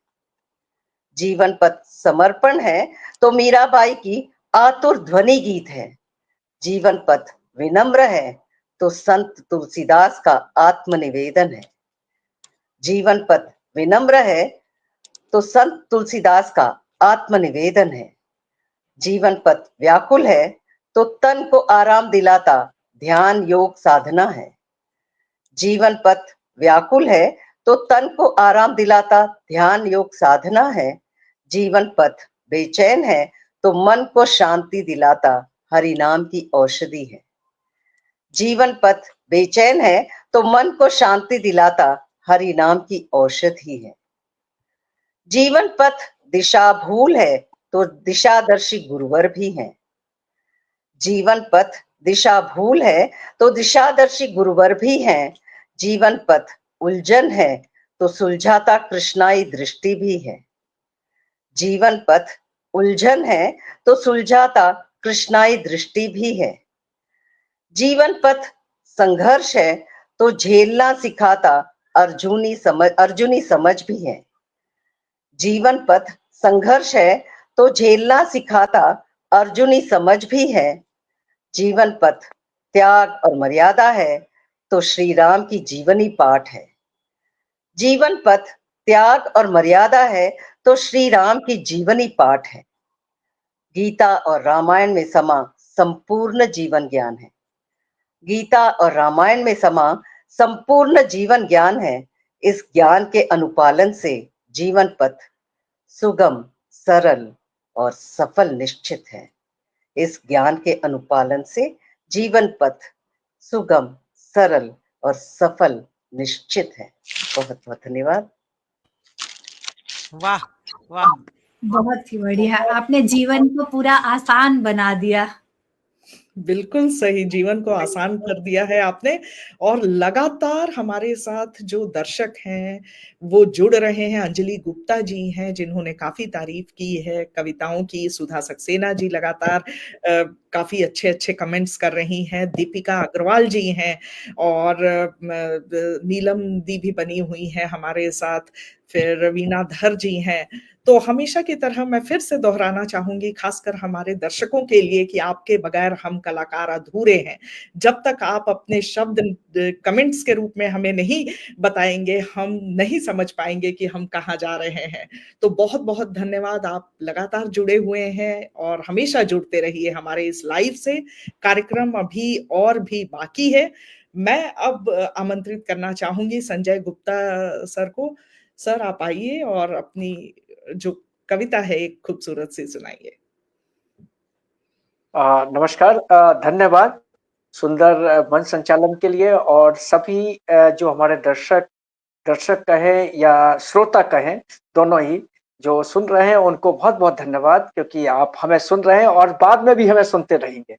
जीवन पथ समर्पण है तो मीराबाई की आतुर ध्वनि गीत है। जीवन पथ विनम्र है तो संत तुलसीदास का आत्मनिवेदन है। जीवन पथ विनम्र है तो संत तुलसीदास का आत्मनिवेदन है। जीवन पथ व्याकुल है तो तन को आराम दिलाता ध्यान योग साधना है। जीवन पथ व्याकुल है तो तन को आराम दिलाता ध्यान योग साधना है। जीवन पथ बेचैन है तो मन को शांति दिलाता हरि नाम की औषधि है। जीवन पथ बेचैन है तो मन को शांति दिलाता हरि नाम की औषधि है। जीवन पथ दिशा भूल है तो दिशादर्शी गुरुवर भी है। जीवन पथ दिशा भूल है तो दिशादर्शी गुरुवर भी हैं। जीवन पथ उलझन है तो सुलझाता कृष्णाई दृष्टि भी है। जीवन पथ उलझन है तो सुलझाता कृष्णाई दृष्टि भी है। जीवन पथ संघर्ष है तो झेलना सिखाता अर्जुनी समझ भी है। जीवन पथ संघर्ष है तो झेलना सिखाता अर्जुनी समझ भी है। जीवन पथ त्याग और मर्यादा है तो श्री राम की जीवनी पाठ है। जीवन पथ त्याग और मर्यादा है तो श्री राम की जीवनी पाठ है। गीता और रामायण में समा संपूर्ण जीवन ज्ञान है। गीता और रामायण में समा संपूर्ण जीवन ज्ञान है। इस ज्ञान के अनुपालन से जीवन पथ सुगम, सरल और सफल निश्चित है। इस ज्ञान के अनुपालन से जीवन पथ सुगम, सरल और सफल निश्चित है। बहुत बहुत धन्यवाद। वाह वाह, बहुत ही बढ़िया, आपने जीवन को पूरा आसान बना दिया। बिल्कुल सही, जीवन को आसान कर दिया है आपने। और लगातार हमारे साथ जो दर्शक हैं वो जुड़ रहे हैं। अंजलि गुप्ता जी हैं जिन्होंने काफी तारीफ की है कविताओं की, सुधा सक्सेना जी लगातार काफी अच्छे-अच्छे कमेंट्स कर रही हैं। दीपिका अग्रवाल जी हैं और नीलम दी भी बनी हुई हैं हमारे साथ, फिर रवीना धर जी हैं। तो हमेशा की तरह मैं फिर से दोहराना चाहूँगी, खासकर हमारे दर्शकों के लिए, कि आपके बगैर हम कलाकार अधूरे हैं। जब तक आप अपने शब्द कमेंट्स के रूप में हमें नहीं बताएँगे, हम नहीं समझ पाएँगे कि हम कहाँ जा रहे हैं। तो बहुत-बहुत धन्यवाद, आप लगातार जुड़े हुए हैं और हमेशा जुड़ते रहिए हमारे इस लाइव से। कार्यक्रम अभी और भी बाकी है। मैं अब आमंत्रित करना चाहूँगी संजय गुप्ता सर को। सर, आप आइए और अपनी जो कविता है एक खूबसूरत सी सुनाइए। नमस्कार, धन्यवाद सुंदर मंच संचालन के लिए, और सभी जो हमारे दर्शक दर्शक कहें या श्रोता कहें, दोनों ही जो सुन रहे हैं उनको बहुत बहुत धन्यवाद, क्योंकि आप हमें सुन रहे हैं और बाद में भी हमें सुनते रहेंगे।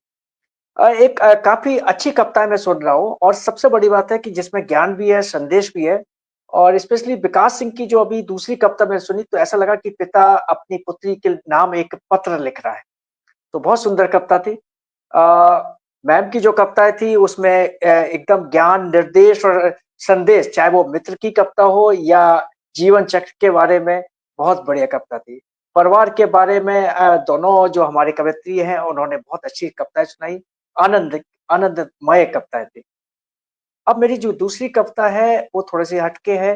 एक काफी अच्छी कविता मैं सुन रहा हूँ, और सबसे बड़ी बात है कि जिसमें ज्ञान भी है, संदेश भी है। और स्पेशली विकास सिंह की जो अभी दूसरी कविता मैंने सुनी, तो ऐसा लगा कि पिता अपनी पुत्री के नाम एक पत्र लिख रहा है। तो बहुत सुंदर कविता थी। मैम की जो कविताएं थी उसमें एकदम ज्ञान, निर्देश और संदेश, चाहे वो मित्र की कविता हो या जीवन चक्र के बारे में, बहुत बढ़िया कविता थी। परिवार के बारे में दोनों जो हमारे कवयित्री हैं उन्होंने बहुत अच्छी कविताएं सुनाई। आनंदमय कविताएं थी। अब मेरी जो दूसरी कविता है वो थोड़ी सी हटके है।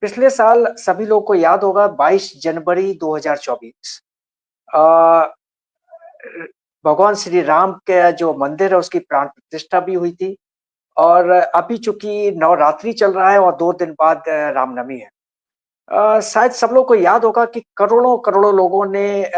पिछले साल सभी लोगों को याद होगा 22 जनवरी 2024 भगवान श्री राम के जो मंदिर है उसकी प्राण प्रतिष्ठा भी हुई थी। और अभी चूंकि नवरात्रि चल रहा है और 2 दिन बाद रामनवमी है। शायद सब लोगों को याद होगा कि करोड़ों करोड़ों लोगों ने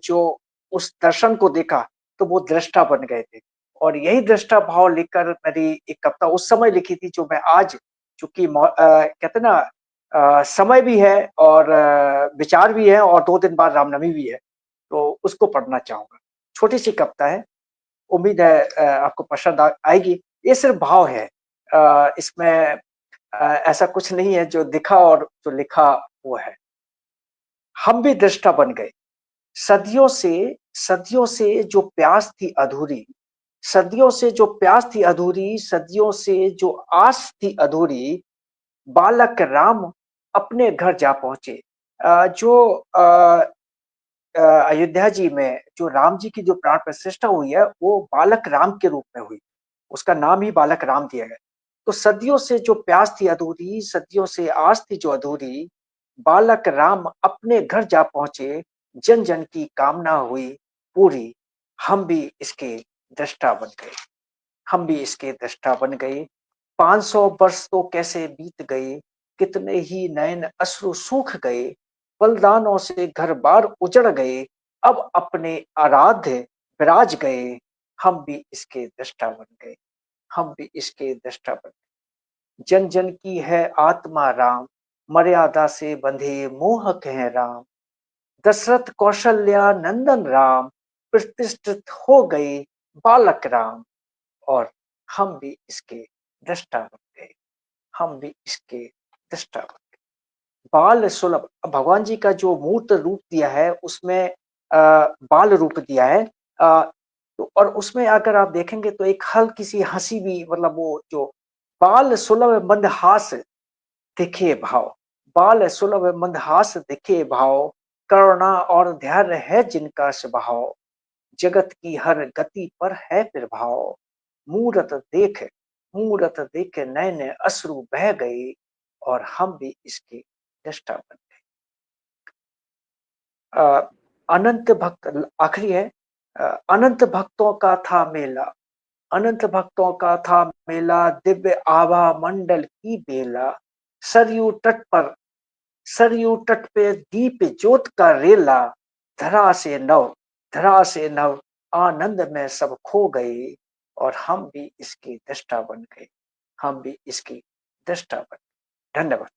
जो उस दर्शन को देखा, तो वो दृष्टा बन गए थे। और यही दृष्टा भाव लेकर मेरी एक कविता उस समय लिखी थी, जो मैं आज, चूंकि कहते ना, समय भी है और विचार भी है और 2 दिन बाद रामनवमी भी है, तो उसको पढ़ना चाहूंगा। छोटी सी कविता है, उम्मीद है आपको पसंद आएगी। ये सिर्फ भाव है, इसमें ऐसा कुछ नहीं है। जो दिखा और जो लिखा वो है। हम भी दृष्टा बन गए। सदियों से जो प्यास थी अधूरी, सदियों से जो प्यास थी अधूरी, सदियों से जो आस थी अधूरी, बालक राम अपने घर जा पहुंचे। जो अयोध्या जी में जो राम जी की जो प्राण प्रतिष्ठा हुई है, वो बालक राम के रूप में हुई। उसका नाम ही बालक राम दिया गया। तो सदियों से जो प्यास थी अधूरी, सदियों से आस थी जो अधूरी, बालक राम अपने घर जा पहुंचे, जन जन की कामना हुई पूरी। हम भी इसके दृष्टा बन गए। हम भी इसके दृष्टा बन गए। 500 वर्ष तो कैसे बीत गए, कितने ही नयन अश्रु सूख गए, बलिदानों से घर बार उजड़ गए, अब अपने आराध्य विराज गए। हम भी इसके दृष्टा बन गए। हम भी इसके दृष्टा बन गए। जन जन की है आत्मा राम, मर्यादा से बंधे मोहक है राम। दशरथ कौशल्या नंदन राम, प्रतिष्ठित हो गए बालक राम। और हम भी इसके दृष्टा बन गए। हम भी इसके दृष्टा बन गए। बाल सुलभ, भगवान जी का जो मूर्त रूप दिया है उसमें बाल रूप दिया है। तो और उसमें अगर आप देखेंगे तो एक हल्की सी हंसी भी, मतलब वो जो बाल सुलभ मंदहास दिखे भाव, बाल सुलभ मंदहास दिखे भाव, करुणा और धैर्य है जिनका स्वभाव, जगत की हर गति पर है प्रभाव। मूरत देख नैन अश्रु बह गए, और हम भी इसके दृष्टा बन गए। अनंत भक्त, आखिरी है। अनंत भक्तों का था मेला, अनंत भक्तों का था मेला, दिव्य आभा मंडल की बेला। सरयू तट पर, सरयू तट पे दीप ज्योत का रेला, धरा से नव आनंद में सब खो गए, और हम भी इसके दृष्टा बन गए। हम भी इसकी दृष्टा बन गए। धन्यवाद।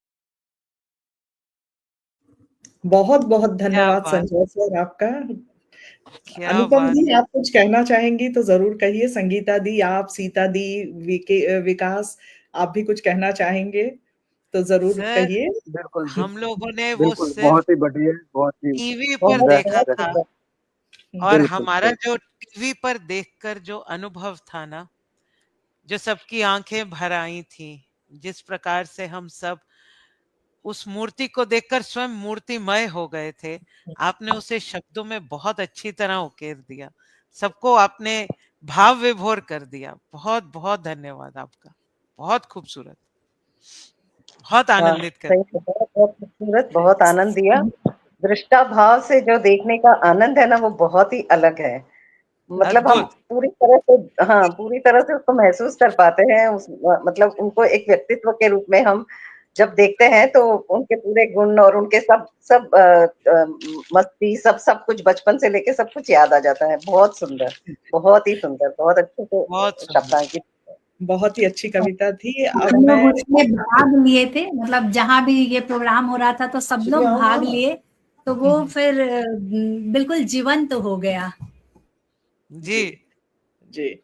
बहुत-बहुत क्या धन्यवाद बात, संजय सर आपका। क्या अनुपम बात जी, है। आप कुछ कहना चाहेंगी तो ज़रूर कहिए। संगीता दी, आप, सीता दी, विकास, आप भी कुछ कहना चाहेंगे तो ज़रूर सर, कहिए। बिल्कुल, हम लोगों ने वो बिल्कुल, सिर्फ बहुत ही बढ़िया, बहुत ही टीवी पर बहुत, सुंदर देखा बहुत था। दृष्टा। सुंदर। और बिल्कुल, हमारा बिल्कुल। जो टीवी पर देखकर जो अनुभव था ना, जो सबकी आंखें भर आई थी, जिस प्रकार से हम सब उस मूर्ति को देखकर स्वयं मूर्तिमय हो गए थे, आपने उसे शब्दों में बहुत अच्छी तरह उकेर दिया, सबको आपने भाव विभोर कर दिया। बहुत बहुत धन्यवाद आपका, बहुत खूबसूरत, बहुत वाह, आनंदित कर सही से बहुत बहुत खूबसूरत, बहुत आनंद दिया। दृष्टा भाव से जो देखने का आनंद है ना, वो बहुत ही अलग है। मतलब हम अद्भुत। पूरी तरह से, हाँ, पूरी तरह से उसको महसूस कर पाते हैं। उस मतलब उनको एक व्यक्तित्व के रूप में हम जब देखते हैं तो उनके पूरे गुण और उनके सब सब मस्ती, सब सब कुछ बचपन से लेके सब कुछ याद आ जाता है। बहुत सुंदर, बहुत ही सुंदर, बहुत अच्छे बहुत से सुंदर। शब्दांकित। बहुत ही अच्छी कविता थी। अब हम लोग मैं उसमें भाग लिए थे, मतलब जहां भी ये प्रोग्राम हो रहा था तो सब लोग भाग लिए, तो वो फिर बिल्कुल जीवंत हो गया। जी जी,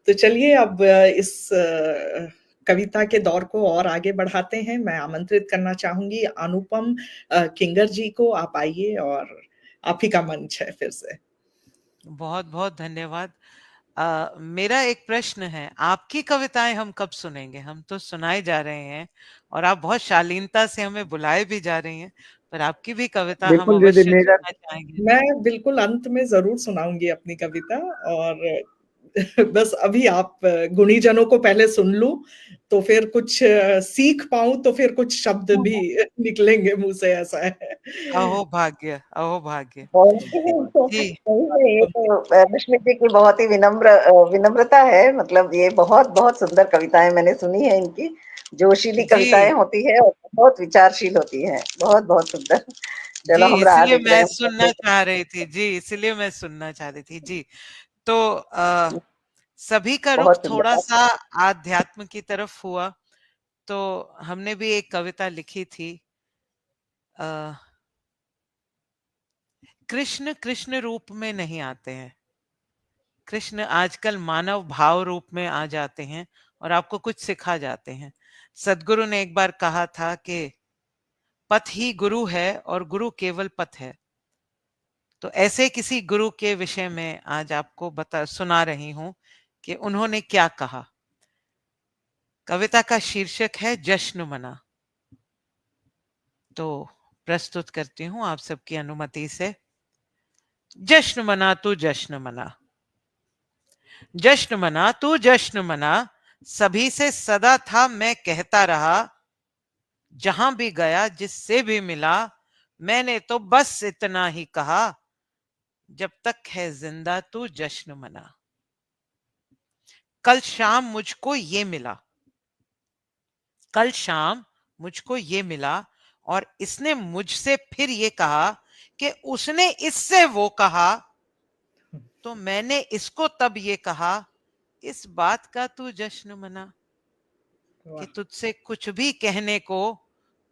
तो चलिए अब इस कविता के दौर को और आगे बढ़ाते हैं। मैं आमंत्रित करना चाहूंगी अनुपम किंगर जी को। आप आइए और आप ही का मंच है फिर से। बहुत बहुत धन्यवाद। मेरा एक प्रश्न है, आपकी कविताएं हम कब सुनेंगे? हम तो सुनाए जा रहे हैं और आप बहुत शालीनता से हमें बुलाए भी जा रही हैं, पर आपकी भी कविता हम बिल्कुल, यदि अवश्य मेरा सुनना चाहेंगे। मैं बिल्कुल अंत में जरूर सुनाऊंगी अपनी कविता। और बस अभी आप गुणीजनों को पहले सुन लूं, तो फिर कुछ सीख पाऊं, तो फिर कुछ शब्द भी निकलेंगे मुंह से, ऐसा है। अहो भाग्य, अहो भाग्य। और सही जी में ये तो रश्मि जी की बहुत ही विनम्रता है। मतलब ये बहुत बहुत सुंदर कविताएं मैंने सुनी है इनकी। जोशीली कविताएं जी होती है और बहुत विचारशील होती है। बहुत बहुत सुंदर। जी, चलो हम राह इसीलिए देख रहे मैं हैं। सुनना चाह रही थी। जी, इसीलिए मैं सुनना चाह रही थी। जी, तो सभी का रुख बहुत सुंदर। थोड़ा-सा आध्यात्म की तरफ हुआ, तो हमने भी एक कविता लिखी थी। अ, कृष्ण कृष्ण रूप में नहीं आते हैं। कृष्ण आजकल मानव भाव रूप में आ जाते हैं और आपको कुछ सिखा जाते हैं। सद्गुरु ने एक बार कहा था कि पथ ही गुरु है और गुरु केवल पथ है। तो ऐसे किसी गुरु के विषय में आज आपको सुना रही हूं कि उन्होंने क्या कहा। कविता का शीर्षक है जश्न मना। तो प्रस्तुत करती हूं आप सबकी अनुमति से। जश्न मना तू जश्न मना, जश्न मना तू जश्न मना, सभी से सदा था मैं कहता रहा, जहां भी गया जिससे भी मिला, मैंने तो बस इतना ही कहा, जब तक है जिंदा तू जश्न मना। कल शाम मुझको ये मिला, कल शाम मुझको ये मिला, और इसने मुझसे फिर ये कहा कि उसने इससे वो कहा, तो मैंने इसको तब ये कहा, इस बात का तू जश्न मना कि वाह, तुझसे कुछ भी कहने को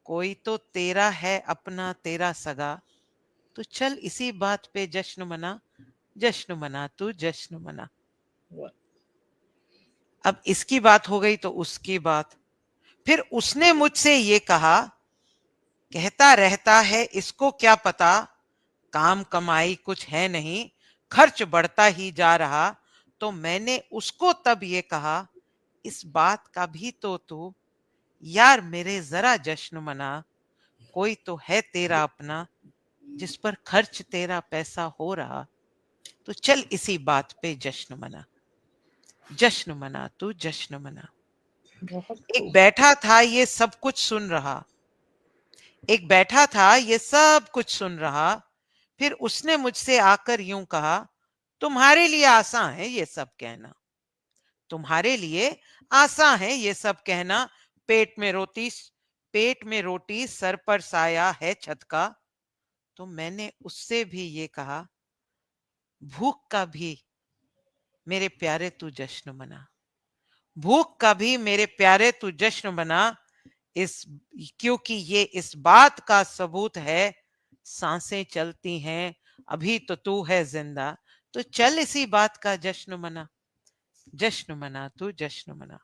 कोई तो तेरा है अपना, तेरा सगा, तो चल इसी बात पे जश्न मना, जश्न मना तू जश्न मना। वाह। अब इसकी बात हो गई तो उसकी बात। फिर उसने मुझसे ये कहा, कहता रहता है इसको क्या पता, काम कमाई कुछ है नहीं, खर्च बढ़ता ही जा रहा, तो मैंने उसको तब ये कहा, इस बात का भी तो तू यार मेरे जरा जश्न मना, कोई तो है तेरा अपना, जिस पर खर्च तेरा पैसा हो रहा, तो चल इसी बात पे जश्न मना, जश्न मना तू जश्न मना। बहुत एक खूब। बैठा था ये सब कुछ सुन रहा, एक बैठा था ये सब कुछ सुन रहा, फिर उसने मुझसे आकर यूं कहा, तुम्हारे लिए आसान है ये सब कहना, तुम्हारे लिए आसान है ये सब कहना, पेट में रोटी, पेट में रोटी सर पर साया है छत का, तो मैंने उससे भी ये कहा, भूख का भी मेरे प्यारे तू जश्न मना, भूख का भी मेरे प्यारे तू जश्न मना, इस क्योंकि ये इस बात का सबूत है, सांसें चलती हैं अभी तो तू है जिंदा, तो चल इसी बात का जश्न मना, जश्न मना तू जश्न मना।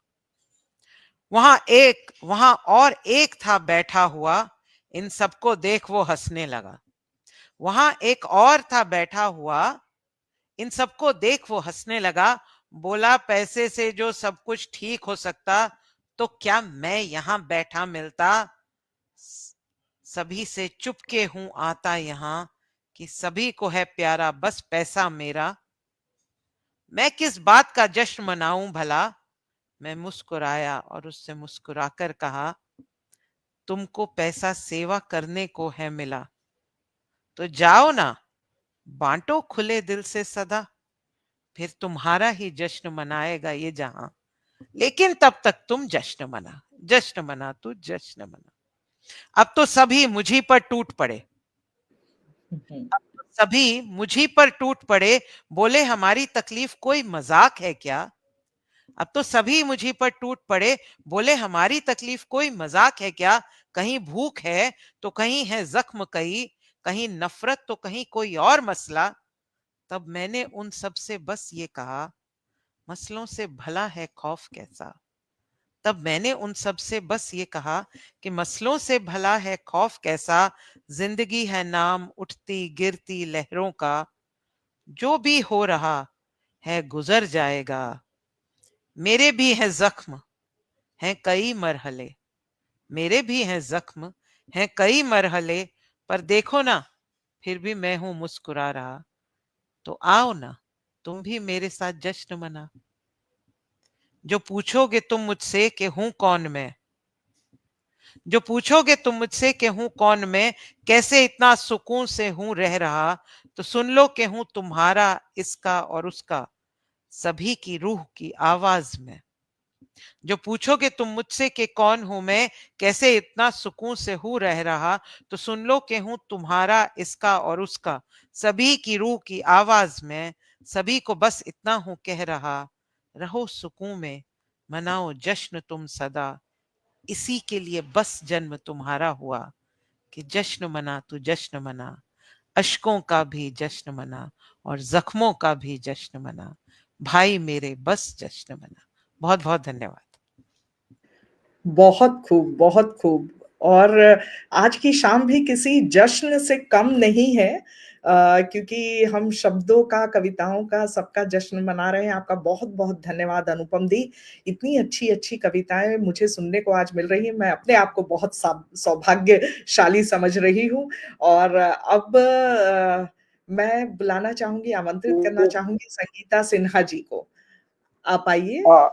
वहां और एक था बैठा हुआ, इन सबको देख वो हंसने लगा। वहां एक और था बैठा हुआ, इन सबको देख वो हंसने लगा, बोला पैसे से जो सब कुछ ठीक हो सकता तो क्या मैं यहां बैठा मिलता। सभी से चुपके हूं आता यहां कि सभी को है प्यारा बस पैसा मेरा। मैं किस बात का जश्न मनाऊं भला। मैं मुस्कुराया और उससे मुस्कुराकर कहा, तुमको पैसा सेवा करने को है मिला, तो जाओ ना बांटो खुले दिल से सदा, फिर तुम्हारा ही जश्न मनाएगा ये जहां। लेकिन तब तक तुम जश्न मना तू जश्न मना। अब तो सभी मुझी पर टूट पड़े, सभी मुझी पर टूट पड़े, बोले हमारी तकलीफ कोई मजाक है क्या। अब तो सभी मुझी पर टूट पड़े, बोले हमारी तकलीफ कोई मजाक है क्या। कहीं भूख है तो कहीं है जख्म कहीं नफरत तो कहीं कोई और मसला। तब मैंने उन सब से बस ये कहा, मसलों से भला है खौफ कैसा। तब मैंने उन सब से बस ये कहा कि मसलों से भला है खौफ कैसा। जिंदगी है नाम उठती गिरती लहरों का, जो भी हो रहा है गुजर जाएगा। मेरे भी हैं जख्म हैं कई मरहले, मेरे भी हैं जख्म हैं कई मरहले, पर देखो ना फिर भी मैं हूं मुस्कुरा रहा। तो आओ ना तुम भी मेरे साथ जश्न मना। जो पूछोगे तुम मुझसे कि हूं कौन मैं, जो पूछोगे तुम मुझसे कि हूं कौन मैं, कैसे इतना सुकून से हूं रह रहा, तो सुन लो कि हूं तुम्हारा इसका और उसका सभी की रूह की आवाज में। जो पूछोगे तुम मुझसे कि कौन हूं मैं, कैसे इतना सुकून से हूं रह रहा, तो सुन लो कि हूं तुम्हारा इसका और उसका सभी की रूह की आवाज में। सभी को बस इतना हूं कह रहा, रहो सुकून में मनाओ जश्न तुम सदा। इसी के लिए बस जन्म तुम्हारा हुआ कि जश्न मना तू जश्न मना, अश्कों का भी जश्न मना और जख्मों का भी जश्न मना। भाई मेरे बस जश्न मना। बहुत बहुत धन्यवाद। बहुत खूब, बहुत खूब। और आज की शाम भी किसी जश्न से कम नहीं है, क्योंकि हम शब्दों का, कविताओं का, सबका जश्न मना रहे हैं। आपका बहुत-बहुत धन्यवाद अनुपम दी। इतनी अच्छी-अच्छी कविताएँ मुझे सुनने को आज मिल रही हैं। मैं अपने आप को बहुत सौभाग्यशाली समझ रही हूँ। और अब मैं बुलाना चाहूँगी, आमंत्रित करना चाहूँगी संगीता सिन्हा जी को। आप आइए। आ,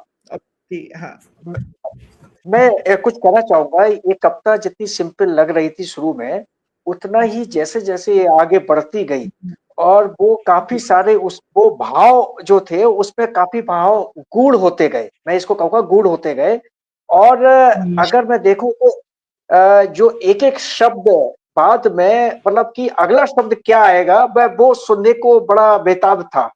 जी, हाँ। मैं कुछ कहना चाहूंगा। ये कविता जितनी सिंपल लग रही थी शुरू में, उतना ही जैसे जैसे ये आगे बढ़ती गई और वो काफी सारे वो भाव जो थे उसमें काफी भाव गूढ़ होते गए। मैं इसको कहूंगा गूढ़ होते गए। और अगर मैं देखूं तो जो एक एक शब्द बाद में, मतलब कि अगला शब्द क्या आएगा, वह वो सुनने को बड़ा बेताब था।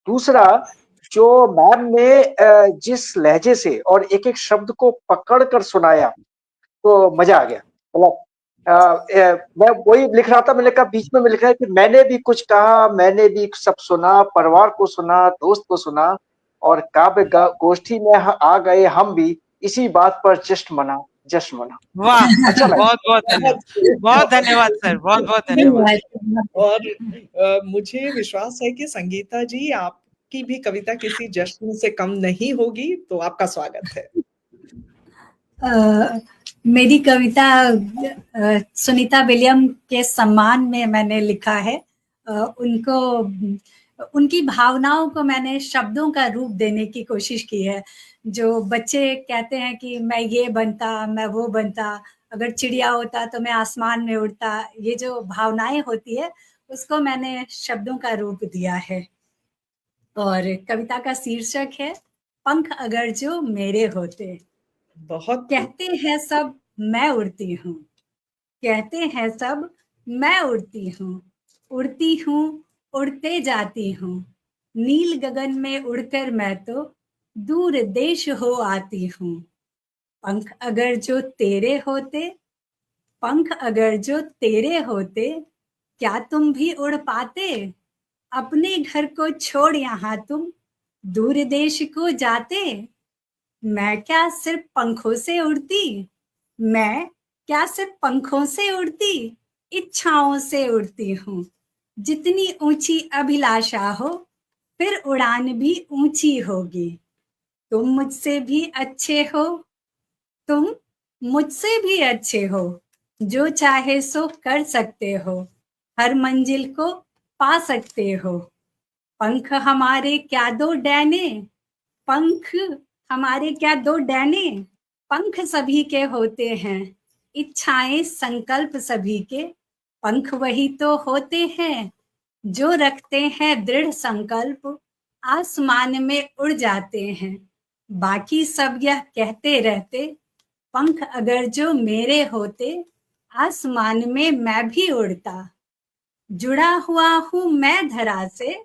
दूसरा, जो मैम ने जिस लहजे से और एक एक शब्द को पकड़ कर सुनाया, तो मजा आ गया। मतलब मैं वही लिख रहा था, मैंने कहा बीच में मैं लिख रहा है कि मैंने भी कुछ कहा, मैंने भी सब सुना, परिवार को सुना, दोस्त को सुना, और काव्य गोष्ठी में आ गए हम भी, इसी बात पर जश्न मना। वाह, अच्छा लगा। बहुत बहुत धन्यवाद, बहुत धन्यवाद सर, बहुत बहुत धन्यवाद। और मुझे विश्वास है कि संगीता जी, आपकी भी कविता किसी जश्न से कम नहीं होगी, तो आपका स्वागत है। मेरी कविता सुनीता विलियम के सम्मान में मैंने लिखा है। उनको, उनकी भावनाओं को मैंने शब्दों का रूप देने की कोशिश की है। जो बच्चे कहते हैं कि मैं ये बनता, मैं वो बनता, अगर चिड़िया होता तो मैं आसमान में उड़ता, ये जो भावनाएं होती है उसको मैंने शब्दों का रूप दिया है। और कविता का शीर्षक है पंख अगर जो मेरे होते। बहुत कहते हैं सब मैं उड़ती हूँ, कहते हैं सब मैं उड़ती हूँ, उड़ते जाती हूँ। नील गगन में उड़कर मैं तो दूर देश हो आती हूँ। पंख अगर जो तेरे होते, पंख अगर जो तेरे होते, क्या तुम भी उड़ पाते। अपने घर को छोड़ यहाँ तुम दूर देश को जाते। मैं क्या सिर्फ पंखों से उड़ती, मैं क्या सिर्फ पंखों से उड़ती, इच्छाओं से उड़ती हूँ। जितनी ऊंची अभिलाषा हो फिर उड़ान भी ऊंची होगी। तुम मुझसे भी अच्छे हो, तुम मुझसे भी अच्छे हो, जो चाहे सो कर सकते हो, हर मंजिल को पा सकते हो। पंख हमारे क्या दो डैने, पंख हमारे क्या दो डैने, पंख सभी के होते हैं, इच्छाएं संकल्प सभी के, पंख वही तो होते हैं जो रखते हैं दृढ़ संकल्प, आसमान में उड़ जाते हैं। बाकी सब यह कहते रहते, पंख अगर जो मेरे होते, आसमान में मैं भी उड़ता। जुड़ा हुआ हूं मैं धरा से,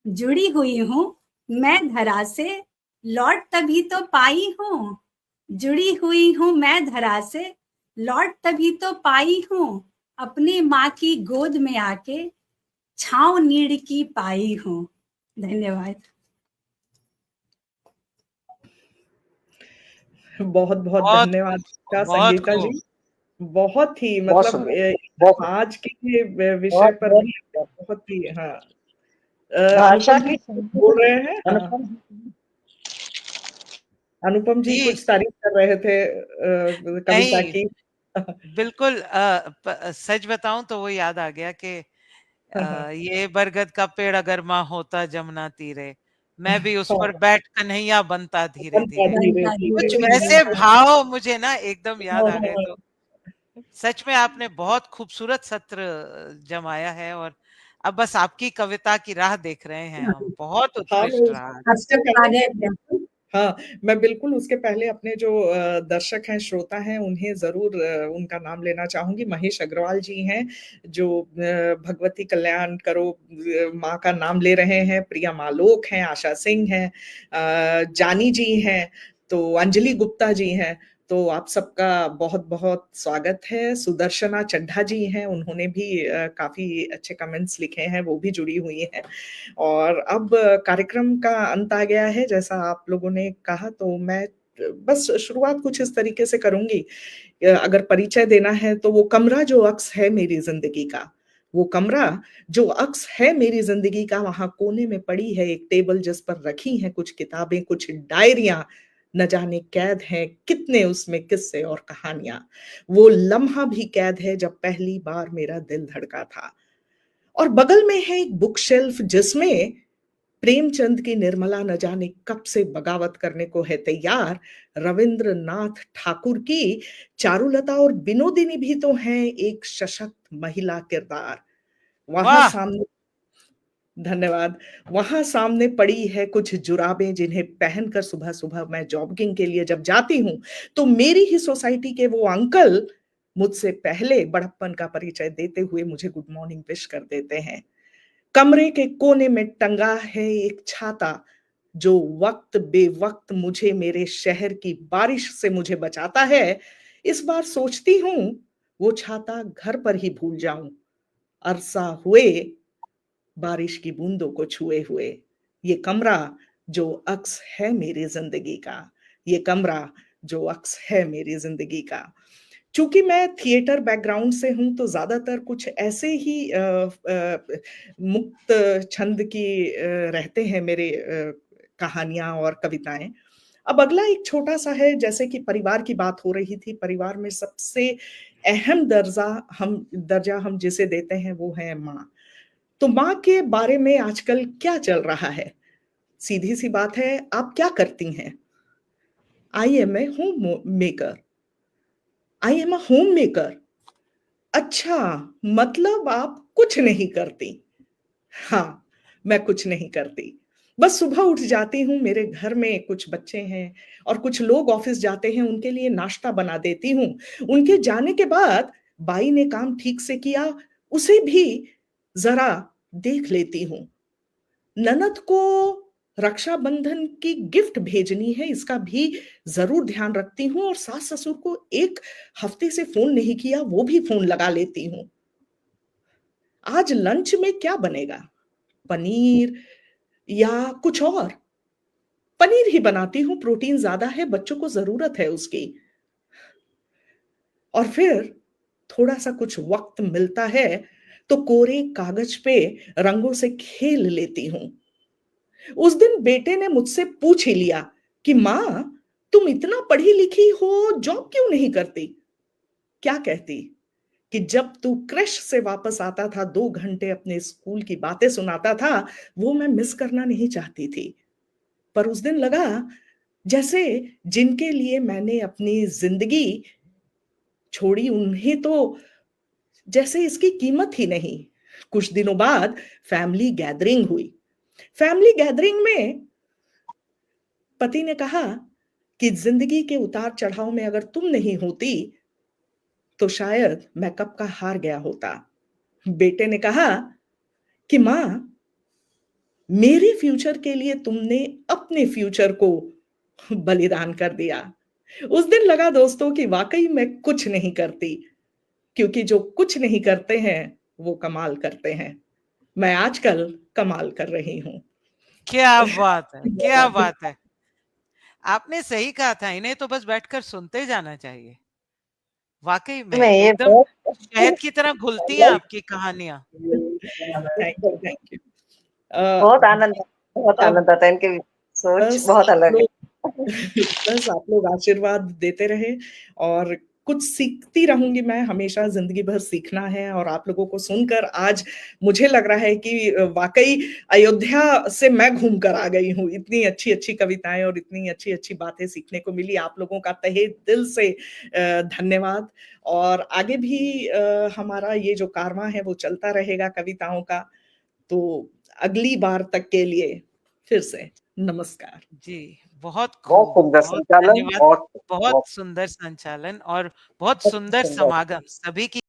जुड़ी हुई हूं मैं धरा से, लौट तभी तो पाई हूँ। जुड़ी हुई हूं मैं धरा से, लौट तभी तो पाई हूँ, अपनी माँ की गोद में आके छाँव नीड़ की पाई हूँ। धन्यवाद। बहुत बहुत बहुत धन्यवाद का बहुत संगीता जी। खूब। बहुत ही बहुत मतलब सुंदर, बहुत आज के विषय बहुत पर बहुत भी बहुत ही हाँ। भाषा अनुपम जी की बोल रहे हैं। हाँ, अनुपम अनुपम जी जी, कुछ तारीफ कर रहे थे कविता नहीं, की। बिल्कुल सच बताऊं तो वो याद आ गया कि ये बरगद का पेड़ अगर माँ होता जमुना तीरे, मैं भी उस पर हाँ, बैठ कन्हैया बनता धीरे बनता धीरे। धीरे धन्यवाद, धीरे। कुछ धन्यवाद। वैसे भाव मुझे ना एकदम याद आ गए। हाँ, तो सच में आपने बहुत खूबसूरत सत्र जमाया है, और अब बस आपकी कविता की राह देख रहे हैं हम। बहुत हाँ, उत्कृष्ट रहा। उसके आपका पहले स्वागत है। हाँ, मैं बिल्कुल उसके पहले अपने जो दर्शक हैं, श्रोता हैं, उन्हें ज़रूर उनका नाम लेना चाहूँगी। महेश अग्रवाल जी हैं, जो भगवती कल्याण करो माँ का नाम ले रहे हैं। प्रिया मालोक हैं, आशा सिंह हैं, जानी जी हैं, तो अंजलि गुप्ता जी हैं। तो आप सबका बहुत-बहुत स्वागत है। सुदर्शना चड्ढा जी हैं, उन्होंने भी काफ़ी अच्छे कमेंट्स लिखे हैं, वो भी जुड़ी हुई हैं। और अब कार्यक्रम का अंत आ गया है, जैसा आप लोगों ने कहा, तो मैं बस शुरुआत कुछ इस तरीके से करूँगी। अगर परिचय देना है तो वो कमरा जो अक्स है मेरी ज़िंदगी का, वो कमरा जो अक्स है मेरी ज़िंदगी का, वहाँ कोने में पड़ी है एक टेबल जिस पर रखी हैं कुछ किताबें, कुछ डायरियाँ, न जाने कैद हैं कितने उसमें किस्से और कहानियाँ। वो लम्हा भी कैद है जब पहली बार मेरा दिल धड़का था। और बगल में है एक बुक शेल्फ जिसमें प्रेमचंद की निर्मला न जाने कब से बगावत करने को है तैयार, रविंद्रनाथ ठाकुर की चारुलता और विनोदिनी भी तो हैं एक सशक्त महिला किरदार। वहां वाह! सामने धन्यवाद। वहां सामने पड़ी है कुछ जुराबें जिन्हें पहनकर सुबह सुबह मैं जॉगिंग के लिए जब जाती हूँ, तो मेरी ही सोसाइटी के वो अंकल मुझसे पहले बड़प्पन का परिचय देते हुए मुझे गुड मॉर्निंग विश कर देते हैं। कमरे के कोने में टंगा है एक छाता जो वक्त बेवक्त मुझे मेरे शहर की बारिश से मुझे बचाता है। इस बार सोचती हूँ वो छाता घर पर ही भूल जाऊं, अरसा हुए बारिश की बूंदों को छुए हुए। ये कमरा जो अक्स है मेरी जिंदगी का, ये कमरा जो अक्स है मेरी जिंदगी का। चूंकि मैं थिएटर बैकग्राउंड से हूं तो ज्यादातर कुछ ऐसे ही मुक्त छंद की रहते हैं मेरे कहानियां और कविताएं। अब अगला एक छोटा सा है, जैसे कि परिवार की बात हो रही थी, परिवार में सबसे अहम दर्जा हम जिसे देते हैं वो है माँ। तो माँ के बारे में आजकल क्या चल रहा है? सीधी सी बात है, आप क्या करती हैं? I am a homemaker. I am a homemaker. अच्छा, मतलब आप कुछ नहीं करती। हाँ, मैं कुछ नहीं करती। बस सुबह उठ जाती हूँ, मेरे घर में कुछ बच्चे हैं और कुछ लोग ऑफिस जाते हैं, उनके लिए नाश्ता बना देती हूँ। उनके जाने के बाद बाई ने काम ठीक से किया, उसे भी जरा देख लेती हूँ। ननद को रक्षाबंधन की गिफ्ट भेजनी है, इसका भी जरूर ध्यान रखती हूँ, और सास ससुर को एक हफ्ते से फोन नहीं किया, वो भी फोन लगा लेती हूँ। आज लंच में क्या बनेगा? पनीर या कुछ और? पनीर ही बनाती हूँ, प्रोटीन ज्यादा है, बच्चों को जरूरत है उसकी। और फिर थोड़ा सा कुछ वक्त मिलता है तो कोरे कागज पे रंगों से खेल लेती हूँ। उस दिन बेटे ने मुझसे पूछ ही लिया कि माँ, तुम इतना पढ़ी लिखी हो, जॉब क्यों नहीं करती? क्या कहती कि जब तू क्रश से वापस आता था, 2 घंटे अपने स्कूल की बातें सुनाता था, वो मैं मिस करना नहीं चाहती थी। पर उस दिन लगा जैसे जिनके लिए मैंने अपनी जिंदगी छोड़ी, उन्हें तो जैसे इसकी कीमत ही नहीं। कुछ दिनों बाद फैमिली गैदरिंग हुई। फैमिली गैदरिंग में पति ने कहा कि जिंदगी के उतार चढ़ाव में अगर तुम नहीं होती तो शायद मैं कब का हार गया होता। बेटे ने कहा कि मां, मेरे फ्यूचर के लिए तुमने अपने फ्यूचर को बलिदान कर दिया। उस दिन लगा दोस्तों कि वाकई मैं कुछ नहीं करती, क्योंकि जो कुछ नहीं करते हैं वो कमाल करते हैं। मैं आजकल कमाल कर रही हूं। क्या बात है, क्या बात है। आपने सही कहा था, इन्हें तो बस बैठकर सुनते जाना चाहिए। वाकई में मैं ये एकदम शहद की तरह घुलती हैं आपकी कहानियां। Thank you, thank you. बहुत आनंद आता है, इनकी सोच बस बहुत आप अलग है। लोग बस आप लोग आशीर्वाद देते रहे, और कुछ सीखती रहूंगी। मैं हमेशा जिंदगी भर सीखना है, और आप लोगों को सुनकर आज मुझे लग रहा है कि वाकई अयोध्या से मैं घूम कर आ गई हूँ। इतनी अच्छी अच्छी कविताएं और इतनी अच्छी अच्छी बातें सीखने को मिली। आप लोगों का तहे दिल से धन्यवाद। और आगे भी हमारा ये जो कारवां है वो चलता रहेगा कविताओं का। तो अगली बार तक के लिए फिर से नमस्कार। जी, बहुत बहुत खूब, सुंदर बहुत संचालन, धन्यवाद। बहुत बहुत बहुत सुंदर संचालन और बहुत बहुत सुंदर सुंदर। समागम सभी की